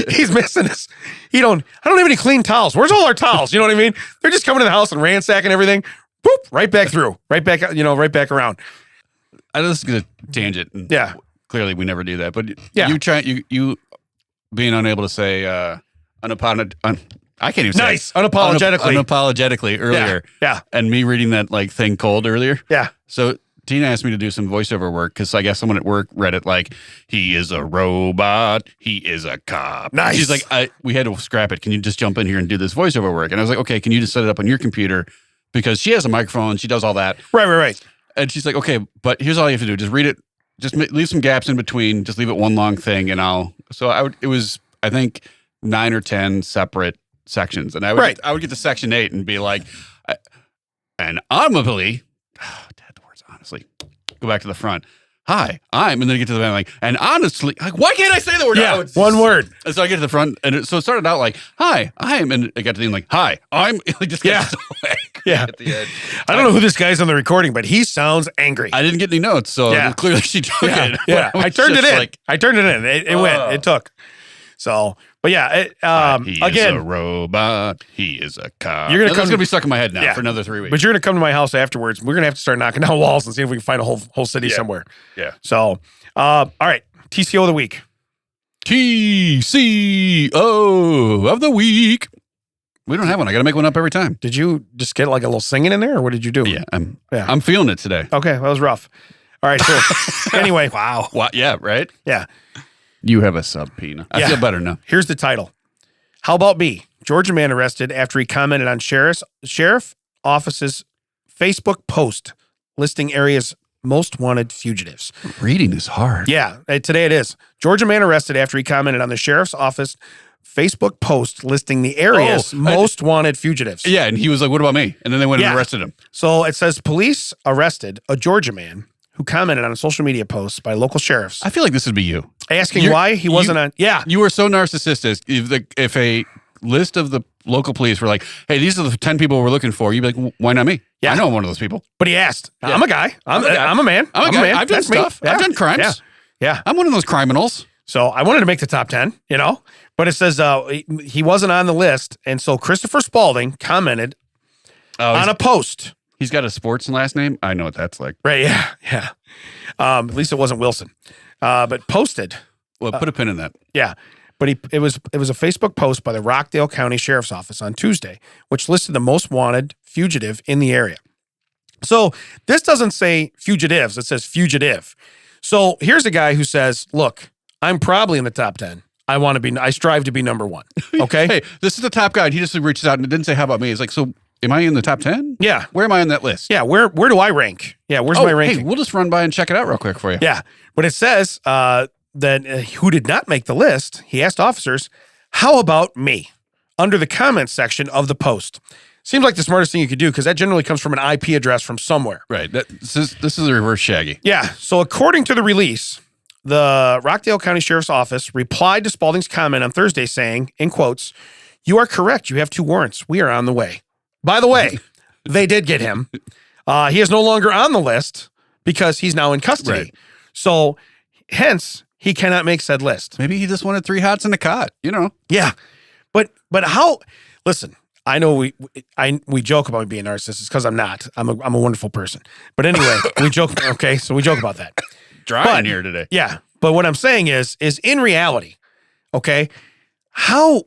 He's missing his. I don't have any clean towels. Where's all our towels? You know what I mean? They're just coming to the house and ransacking everything. Boop, right back through, right back around. I just get a tangent. Yeah. Clearly, we never do that. But yeah, you being unable to say I can't even say nice. Unapologetically earlier. Yeah. And me reading that thing cold earlier. Yeah. So Tina asked me to do some voiceover work because I guess someone at work read it like, he is a robot. He is a cop. Nice. She's like, we had to scrap it. Can you just jump in here and do this voiceover work? And I was like, okay, can you just set it up on your computer? Because she has a microphone. She does all that. Right. And she's like, okay, but here's all you have to do. Just read it. Just leave some gaps in between. Just leave it one long thing. And it was, I think, 9 or 10 separate sections, and I would get to section 8 and be like, and audibly, dad, the words honestly, go back to the front. Hi, and then I get to the end and honestly, why can't I say the word? Yeah, one word. And so I get to the front, and so it started out like, hi, and it got to the end hi, just get so angry at the end. I don't know who this guy's on the recording, but he sounds angry. I didn't get any notes, so clearly she took it. Yeah, I turned it in. It went. It took. So, but yeah, he again, is a robot. He is a cop. That's going to be stuck in my head now for another 3 weeks. But you're going to come to my house afterwards. We're going to have to start knocking down walls and see if we can find a whole city somewhere. Yeah. So, all right, TCO of the week. TCO of the week. We don't have one. I got to make one up every time. Did you just get a little singing in there, or what did you do? Yeah, I'm feeling it today. Okay, that was rough. All right, so anyway, wow. Yeah, right. Yeah. You have a subpoena. I feel better now. Here's the title. How about me? Georgia man arrested after he commented on sheriff office's Facebook post listing areas most wanted fugitives. Reading is hard. Yeah, today it is. Georgia man arrested after he commented on the sheriff's office Facebook post listing the areas most wanted fugitives. Yeah, and he was like, what about me? And then they went and arrested him. So it says police arrested a Georgia man who commented on a social media post by local sheriffs. I feel like this would be you. Asking why he wasn't on. Yeah. You were so narcissistic. If a list of the local police were like, hey, these are the 10 people we're looking for, you'd be like, why not me? Yeah. I know I'm one of those people. But he asked. Yeah. I'm a guy. I'm a man. I'm a man. I've done stuff. Yeah. I've done crimes. Yeah. I'm one of those criminals. So I wanted to make the top 10, but it says he wasn't on the list. And so Christopher Spalding commented on a post. He's got a sports last name. I know what that's like. Right. Yeah. At least it wasn't Wilson. But posted. Well, put a pin in that. Yeah. But it was a Facebook post by the Rockdale County Sheriff's Office on Tuesday, which listed the most wanted fugitive in the area. So this doesn't say fugitives. It says fugitive. So here's a guy who says, look, I'm probably in the top 10. I strive to be number one. Okay. Hey, this is the top guy. And he just reaches out and didn't say, how about me? He's like, so am I in the top 10? Yeah. Where am I on that list? Yeah. Where do I rank? Yeah. Where's my ranking? Hey, we'll just run by and check it out real quick for you. Yeah. But it says that who did not make the list, he asked officers, how about me? Under the comments section of the post. Seems like the smartest thing you could do because that generally comes from an IP address from somewhere. Right. This is a reverse Shaggy. Yeah. So according to the release, the Rockdale County Sheriff's Office replied to Spaulding's comment on Thursday saying, in quotes, "You are correct. You have 2 warrants. We are on the way." By the way, they did get him. He is no longer on the list because he's now in custody. Right. So hence, he cannot make said list. Maybe he just wanted 3 hots in a cot, Yeah. But how, listen, I know we joke about me being narcissist because I'm not. I'm a wonderful person. But anyway, we joke. Okay, so we joke about that. Dry in here today. Yeah. But what I'm saying is in reality, okay, how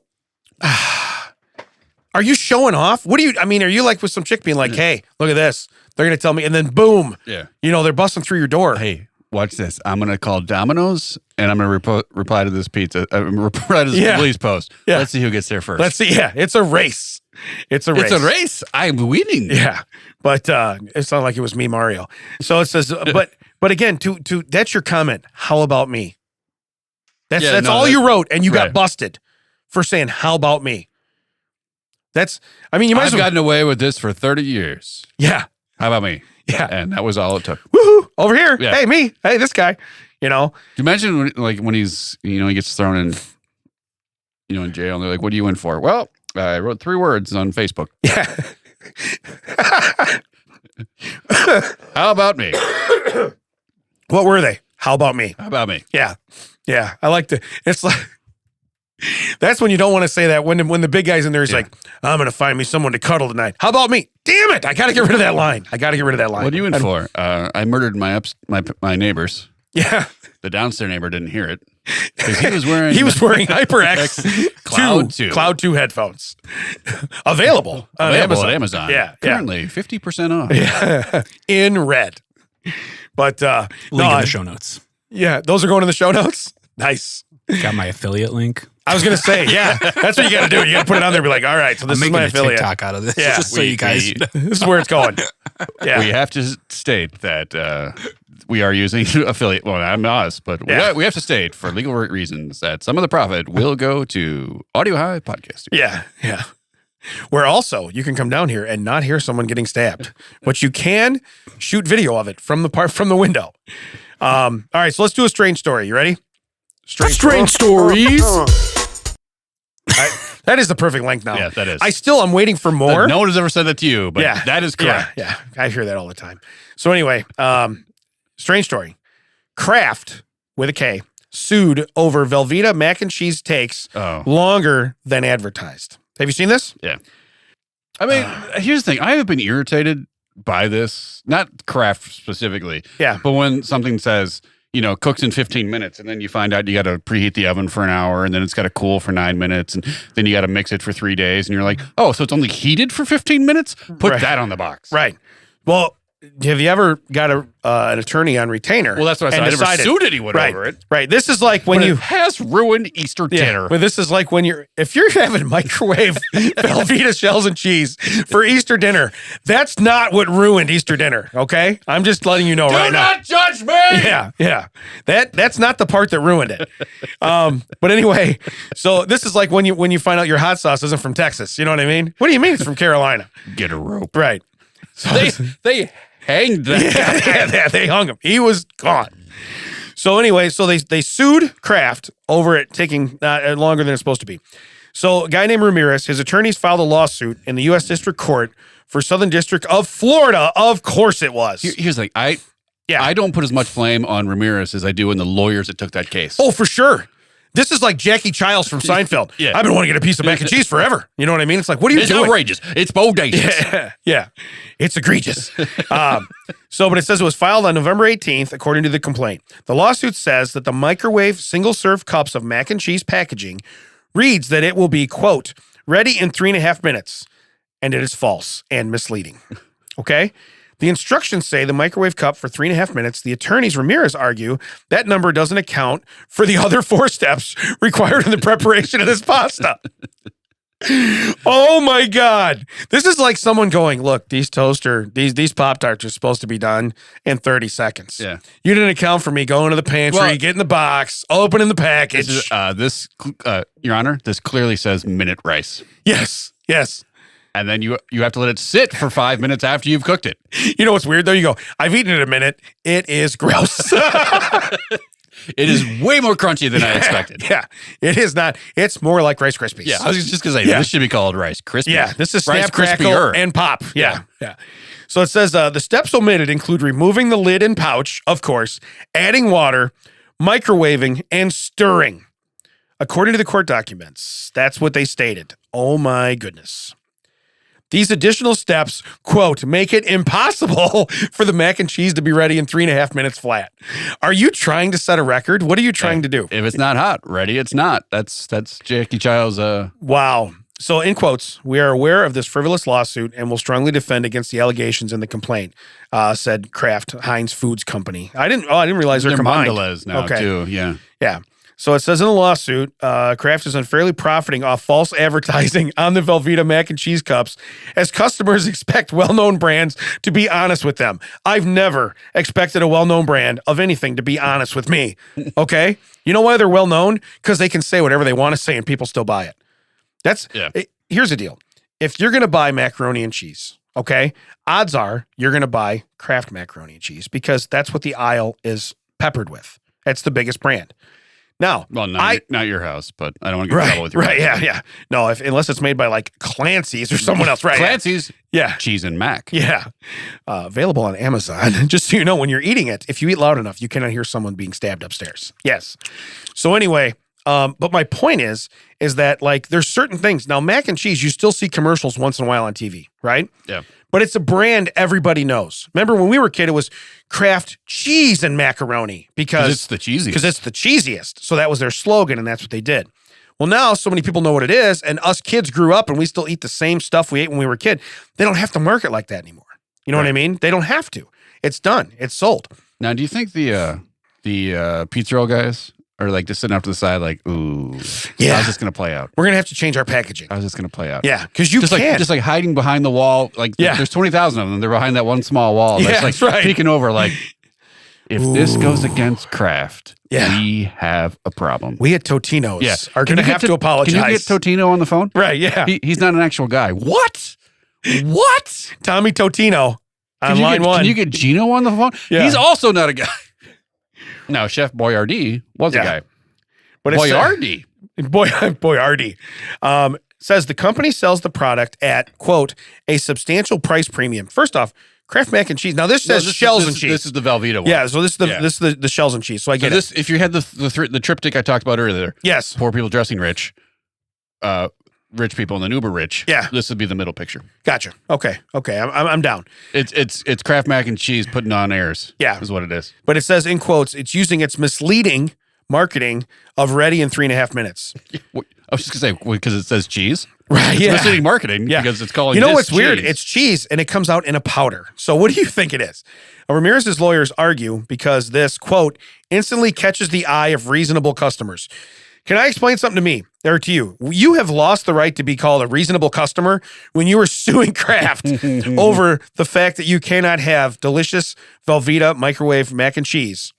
are you showing off? Are you like with some chick being like, hey, look at this. They're going to tell me. And then boom, Yeah. They're busting through your door. Hey, watch this. I'm going to call Domino's and I'm going to reply to this reply to this police post. Yeah. Let's see who gets there first. Let's see. Yeah. It's a race. It's a race. I'm winning. Yeah. But it's not like it was me, Mario. So it says, but again, to that's your comment. How about me? That's all you wrote, and you got busted for saying, how about me? You might I've gotten away with this for 30 years. Yeah. How about me? Yeah. And that was all it took. Woohoo. Over here. Yeah. Hey, me. Hey, this guy. Do you imagine when he's, he gets thrown in, in jail and they're like, what are you in for? Well, I wrote 3 words on Facebook. Yeah. How about me? What were they? How about me? How about me? Yeah. Yeah. I like it's like, that's when you don't want to say that when the big guy's in there, he's like, I'm going to find me someone to cuddle tonight. How about me? Damn it. I got to get rid of that line. What are you in for? I murdered my neighbors. Yeah. The downstairs neighbor didn't hear it because he was wearing HyperX Cloud 2 headphones. Available on Amazon. Yeah. Currently 50% off. Yeah. In red. But Link in the show notes. Yeah, those are going in the show notes. Nice. Got my affiliate link. I was going to say, yeah, that's what you got to do. You got to put it on there and be like, all right, so this is my affiliate. TikTok out of this. Yeah. Just so you guys know. This is where it's going. Yeah. We have to state that we are using affiliate. Well, not us, but we have to state for legal reasons that some of the profit will go to Audio High Podcast. Yeah. Yeah. Where also you can come down here and not hear someone getting stabbed, but you can shoot video of it from the window. All right, so let's do a strange story. You ready? Strange stories. That is the perfect length now. Yeah, that is. I'm waiting for more. No one has ever said that to you, but that is correct. Yeah, I hear that all the time. So anyway, strange story. Kraft, with a K, sued over Velveeta mac and cheese takes longer than advertised. Have you seen this? Yeah. I mean, here's the thing. I have been irritated by this, not Kraft specifically. Yeah. But when something says, cooks in 15 minutes, and then you find out you got to preheat the oven for an hour, and then it's got to cool for 9 minutes, and then you got to mix it for 3 days, and you're like, oh, so it's only heated for 15 minutes? Put that on the box. Right. Well, have you ever got an attorney on retainer? Well, that's what I said. I never sued anyone over it. Right. This is like when it has ruined Easter dinner. But this is like when if you're having microwave Velveeta shells and cheese for Easter dinner, that's not what ruined Easter dinner. Okay, I'm just letting you know right now. Do not judge me. Yeah. That's not the part that ruined it. But anyway, so this is like when you find out your hot sauce isn't from Texas. You know what I mean? What do you mean it's from Carolina? Get a rope. Right. So they hanged that guy. Yeah, they hung him. He was gone. So anyway, they sued Kraft over it taking longer than it's supposed to be. So a guy named Ramirez, his attorneys filed a lawsuit in the U.S. District Court for Southern District of Florida. Of course it was. Here's the thing. I don't put as much blame on Ramirez as I do in the lawyers that took that case. Oh, for sure. This is like Jackie Childs from Seinfeld. Yeah. I've been wanting to get a piece of mac and cheese forever. You know what I mean? It's like, what are you doing? It's outrageous. It's bodacious. Yeah. It's egregious. But it says it was filed on November 18th, according to the complaint. The lawsuit says that the microwave single-serve cups of mac and cheese packaging reads that it will be, quote, ready in 3.5 minutes. And it is false and misleading. Okay? The instructions say the microwave cup for 3.5 minutes. The attorneys, Ramirez, argue that number doesn't account for the other 4 steps required in the preparation of this pasta. Oh my God. This is like someone going, look, these Pop-Tarts are supposed to be done in 30 seconds. Yeah. You didn't account for me going to the pantry, getting the box, opening the package. Your Honor, this clearly says minute rice. Yes. And then you have to let it sit for 5 minutes after you've cooked it. You know what's weird though? You go, I've eaten it a minute. It is gross. It is way more crunchy than I expected. Yeah, it is not. It's more like Rice Krispies. Yeah, I was just going to say, this should be called Rice Krispies. Yeah, this is Rice Snap, Crackle, Krispier. and Pop. Yeah. So it says the steps omitted include removing the lid and pouch, of course, adding water, microwaving, and stirring. According to the court documents, that's what they stated. Oh my goodness. These additional steps, quote, make it impossible for the mac and cheese to be ready in 3.5 minutes flat. Are you trying to set a record? What are you trying to do? If it's not hot, ready, it's not. That's Jackie Child's. Wow. So in quotes, we are aware of this frivolous lawsuit and will strongly defend against the allegations in the complaint, said Kraft Heinz Foods Company. I didn't realize they're combined. Mondelez now too. Yeah. Yeah. So it says in the lawsuit, Kraft is unfairly profiting off false advertising on the Velveeta mac and cheese cups as customers expect well-known brands to be honest with them. I've never expected a well-known brand of anything to be honest with me. Okay? You know why they're well-known? Because they can say whatever they want to say and people still buy it. Here's the deal. If you're going to buy macaroni and cheese, okay, odds are you're going to buy Kraft macaroni and cheese because that's what the aisle is peppered with. That's the biggest brand. Now, well, not your house, but I don't want to get in trouble with your house. Yeah. No, unless it's made by like Clancy's or someone else, right? Clancy's, yeah, cheese and mac, yeah, available on Amazon. Just so you know, when you're eating it, if you eat loud enough, you cannot hear someone being stabbed upstairs. Yes. So anyway, but my point is that like there's certain things now. Mac and cheese, you still see commercials once in a while on TV, right? Yeah. But it's a brand everybody knows. Remember when we were a kid, it was Kraft cheese and macaroni because it's the cheesiest. Because it's the cheesiest. So that was their slogan, and that's what they did. Well, now so many people know what it is, and us kids grew up, and we still eat the same stuff we ate when we were a kid. They don't have to market like that anymore. You know what I mean? They don't have to. It's done. It's sold. Now, do you think the pizza roll guys are like just sitting off to the side, like, ooh, how's this going to play out? We're going to have to change our packaging. How's this going to play out? Yeah, because you just can. Just like hiding behind the wall. Like, there's 20,000 of them. They're behind that one small wall. That's like peeking over, like, if this goes against Kraft, we have a problem. We at Totino's are going to have to apologize. Can you get Totino on the phone? Right, yeah. He's not an actual guy. What? Tommy Totino on line one. Can you get Gino on the phone? Yeah. He's also not a guy. Now, Chef Boyardee was a guy. But Boyardee. Boyardee. Says the company sells the product at, quote, a substantial price premium. First off, Kraft mac and cheese. Now this says shells and cheese. This is the Velveeta one. Yeah, so this is the shells and cheese. So I get this. If you had the triptych I talked about earlier. Yes. Poor people dressing rich. Rich people and then uber rich. Yeah. This would be the middle picture. Gotcha. Okay. I'm down. It's Kraft mac and cheese putting on airs. Yeah. Is what it is. But it says in quotes, it's using its misleading marketing of ready in 3.5 minutes. I was just gonna say because it says cheese. Right. It's misleading marketing because it's calling. You know what's cheese. weird? It's cheese and it comes out in a powder. So what do you think it is? Ramirez's lawyers argue because this quote instantly catches the eye of reasonable customers. Can I explain something to me or to you? You have lost the right to be called a reasonable customer when you were suing Kraft over the fact that you cannot have delicious Velveeta microwave mac and cheese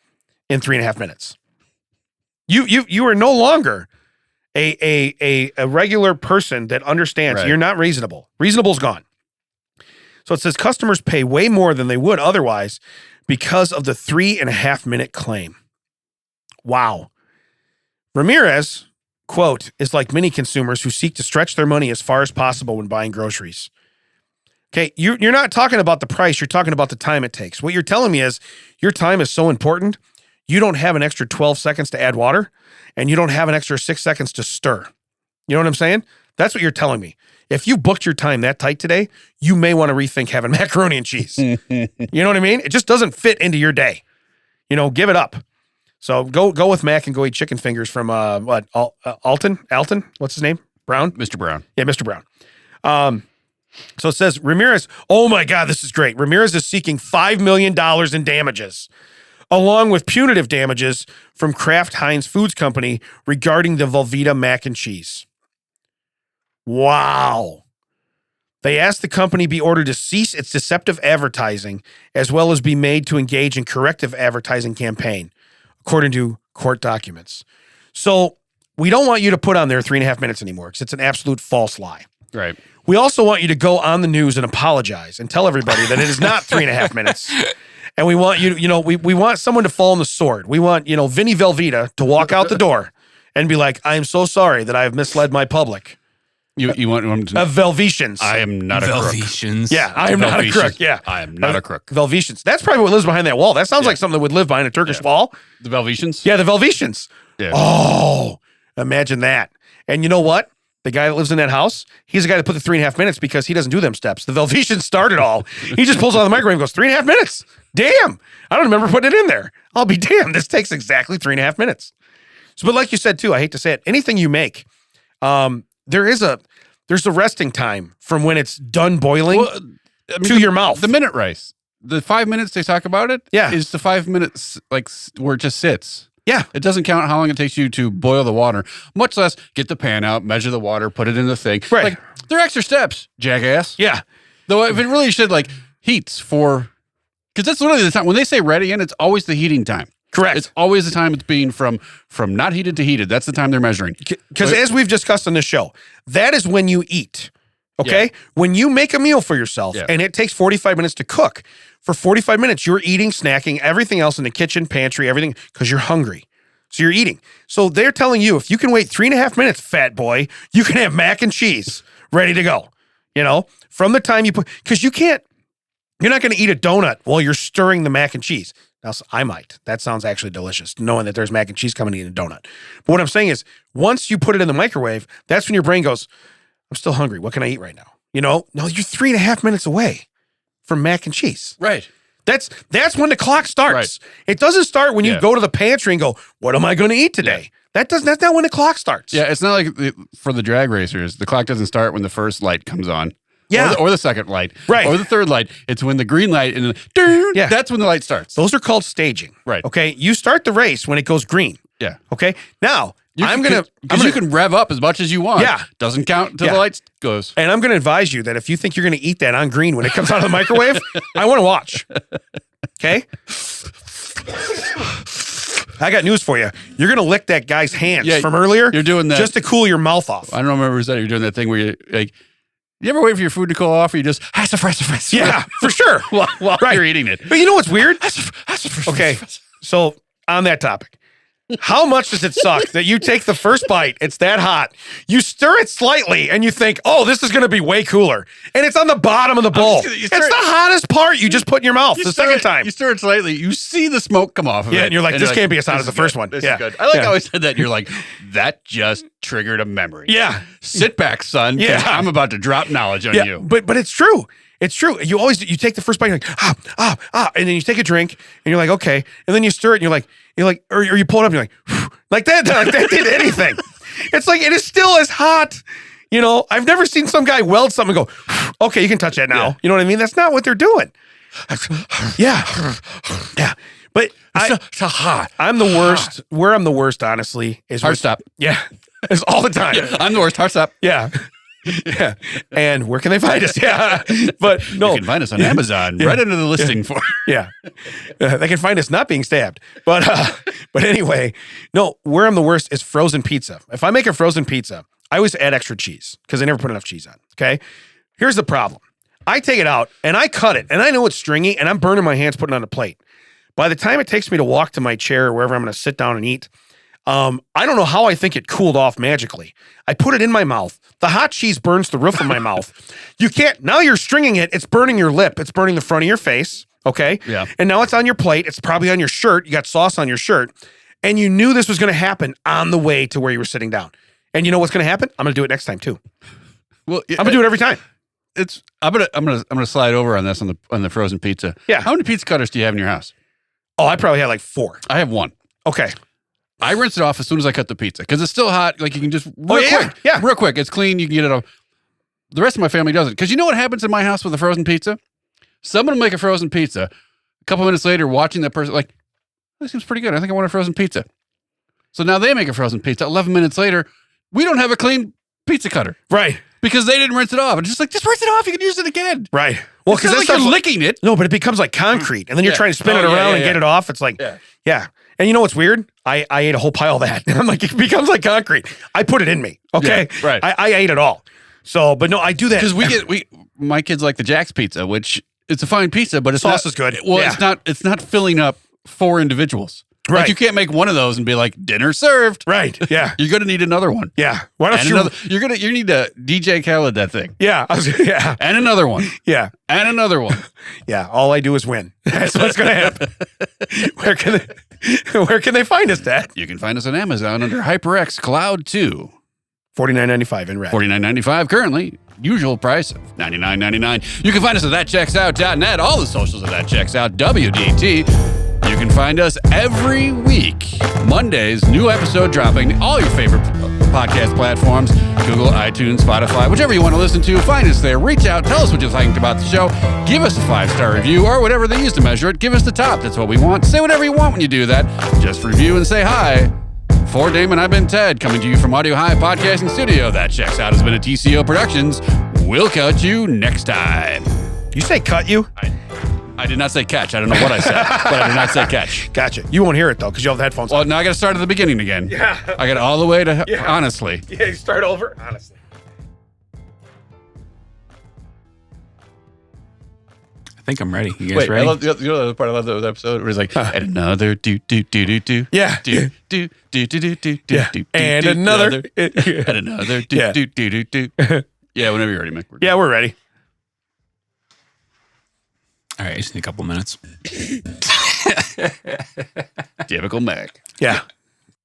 in 3.5 minutes. You are no longer a regular person that understands. Right. You're not reasonable. Reasonable's gone. So it says customers pay way more than they would otherwise because of the 3.5 minute claim. Wow. Ramirez, quote, is like many consumers who seek to stretch their money as far as possible when buying groceries. Okay, you're not talking about the price. You're talking about the time it takes. What you're telling me is your time is so important, you don't have an extra 12 seconds to add water, and you don't have an extra 6 seconds to stir. You know what I'm saying? That's what you're telling me. If you booked your time that tight today, you may want to rethink having macaroni and cheese. You know what I mean? It just doesn't fit into your day. Give it up. So go with Mac and go eat chicken fingers from Alton? What's his name? Brown? Mr. Brown. Yeah, Mr. Brown. So it says Ramirez, oh my God, this is great. Ramirez is seeking $5 million in damages, along with punitive damages from Kraft Heinz Foods Company regarding the Velveeta mac and cheese. Wow. They asked the company be ordered to cease its deceptive advertising, as well as be made to engage in corrective advertising campaign, according to court documents. So we don't want you to put on there 3.5 minutes anymore because it's an absolute false lie. Right. We also want you to go on the news and apologize and tell everybody that it is not 3.5 minutes. And we want you, we want someone to fall on the sword. We want, Vinny Velveeta to walk out the door and be like, I am so sorry that I have misled my public. You want to... Velveetians. I am not a crook. Velveetians. Yeah, I am not a crook. Yeah. I am not a crook. Velveetians. That's probably what lives behind that wall. That sounds like something that would live behind a Turkish wall. The Velveetians? Yeah, the Velveetians. Yeah. Oh, imagine that. And you know what? The guy that lives in that house, he's the guy that put the 3.5 minutes because he doesn't do them steps. The Velveetians started all. He just pulls out the microwave and goes, 3.5 minutes. Damn. I don't remember putting it in there. I'll be damned. This takes exactly 3.5 minutes. So, but like you said too, I hate to say it, anything you make, there's a resting time from when it's done boiling to your mouth. The minute rice. The 5 minutes they talk about it Yeah. is the 5 minutes where it just sits. Yeah. It doesn't count how long it takes you to boil the water, much less get the pan out, measure the water, put it in the thing. Right. Like, they're extra steps, jackass. Yeah. Though if it really should, heats for... Because that's literally the time. When they say ready in, it's always the heating time. Correct. It's always the time it's being from not heated to heated. That's the time they're measuring. Because as we've discussed on this show, that is when you eat. Okay? Yeah. When you make a meal for yourself and it takes 45 minutes to cook, for 45 minutes, you're eating, snacking, everything else in the kitchen, pantry, everything, because you're hungry. So you're eating. So they're telling you, if you can wait 3.5 minutes, fat boy, you can have mac and cheese ready to go. From the time you put, because you're not going to eat a donut while you're stirring the mac and cheese. Now, I might. That sounds actually delicious, knowing that there's mac and cheese coming in a donut. But what I'm saying is, once you put it in the microwave, that's when your brain goes, I'm still hungry. What can I eat right now? No, you're 3.5 minutes away from mac and cheese. Right. That's when the clock starts. Right. It doesn't start when you go to the pantry and go, what am I going to eat today? Yeah. That's not when the clock starts. Yeah, it's not like for the drag racers, the clock doesn't start when the first light comes on. Yeah. Or the second light. Right. Or the third light. It's when the green light and that's when the light starts. Those are called staging. Right. Okay. You start the race when it goes green. Yeah. Okay. Now, you can rev up as much as you want. Yeah. Doesn't count until the light goes. And I'm going to advise you that if you think you're going to eat that on green when it comes out of the microwave, I want to watch. Okay. I got news for you. You're going to lick that guy's hands from earlier. You're doing that just to cool your mouth off. I don't remember that you're doing that thing where you you ever wait for your food to cool off or you just Yeah, for sure. while you're eating it. But you know what's weird? Okay. So on that topic, how much does it suck that you take the first bite, it's that hot, you stir it slightly, and you think, oh, this is going to be way cooler. And it's on the bottom of the bowl. It's the hottest part you just put in your mouth the second time. You stir it slightly, you see the smoke come off of it. Yeah, and you're like, this can't be as hot as the first one. This is good. I like how I said that. You're like, that just triggered a memory. Yeah. Sit back, son. Yeah. I'm about to drop knowledge on you. But it's true. It's true. You take the first bite, you're like, and then you take a drink, and you're like, okay, and then you stir it, and you're like, or you pull it up, and you're like that did anything. It's like, it is still as hot. I've never seen some guy weld something and go, okay, you can touch that now. Yeah. You know what I mean? That's not what they're doing. Yeah. But it's hot. I'm the worst. Where I'm the worst, honestly, is Heart stop. Yeah. It's all the time. Yeah, I'm the worst. Heart stop. Yeah. Yeah. And where can they find us? Yeah. But no. You can find us on Amazon right under the listing for. Yeah. They can find us not being stabbed. But anyway, no, where I'm the worst is frozen pizza. If I make a frozen pizza, I always add extra cheese because I never put enough cheese on. Okay. Here's the problem. I take it out and I cut it and I know it's stringy and I'm burning my hands putting it on a plate. By the time it takes me to walk to my chair or wherever I'm going to sit down and eat, I don't know how I think it cooled off magically. I put it in my mouth. The hot cheese burns the roof of my mouth. Now you're stringing it. It's burning your lip. It's burning the front of your face. Okay. Yeah. And now it's on your plate. It's probably on your shirt. You got sauce on your shirt. And you knew this was going to happen on the way to where you were sitting down. And you know what's going to happen? I'm going to do it next time too. Well, I'm going to do it every time. I'm gonna slide over on this on the frozen pizza. Yeah. How many pizza cutters do you have in your house? Oh, I probably had like 4. I have 1. Okay. I rinse it off as soon as I cut the pizza because it's still hot. Like you can just real quick. Yeah. Real quick. It's clean. You can get it off. the rest of my family doesn't. Because you know what happens in my house with a frozen pizza? Someone will make a frozen pizza. A couple minutes later, watching that person, like, this seems pretty good. I think I want a frozen pizza. So now they make a frozen pizza. 11 minutes later, we don't have a clean pizza cutter. Right. Because they didn't rinse it off. And just rinse it off. You can use it again. Right. Well, because like you're licking it. No, but it becomes like concrete. And then you're trying to spin it around and get it off. It's like, yeah. And you know what's weird? I ate a whole pile of that. I'm like, it becomes like concrete. I put it in me. Okay. Yeah, right. I ate it all. So, but no, I do that. Because my kids like the Jack's pizza, which it's a fine pizza, but it's sauce not, is good. Well, it's not filling up 4 individuals. Right. Like you can't make one of those and be like, dinner served. Right. Yeah. You're going to need another one. Yeah. Why don't you need to DJ Khaled that thing. Yeah. Yeah. And another one. Yeah. And another one. Yeah. All I do is win. That's what's going to happen. Where can they find us, Dad? You can find us on Amazon under HyperX Cloud 2. $49.95 in red. $49.95 currently. Usual price of $99.99. You can find us at thatchecksout.net. All the socials of That Checks Out. WDT. You can find us every week. Mondays, new episode dropping. All your favorite podcast platforms. Google, iTunes, Spotify, whichever you want to listen to. Find us there. Reach out. Tell us what you think about the show. Give us a 5-star review or whatever they use to measure it. Give us the top. That's what we want. Say whatever you want when you do that. Just review and say hi. For Damon, I've been Ted, coming to you from Audio High Podcasting Studio. That Checks Out has been a TCO Productions. We'll catch you next time. You say cut you? I did not say catch. I don't know what I said, but I did not say catch. Gotcha. You won't hear it, though, because you have the headphones on. Well, now I got to start at the beginning again. Yeah. I got all the way to honestly. Yeah, you start over. Honestly. I think I'm ready. You guys Wait, ready? I love the other part. I love the episode where it's like, and another do. Yeah. Do. Yeah. And another. And another do. Yeah, whenever you're ready, Mick. Yeah, we're ready. All right, I just need a couple minutes. Typical Mac. Yeah.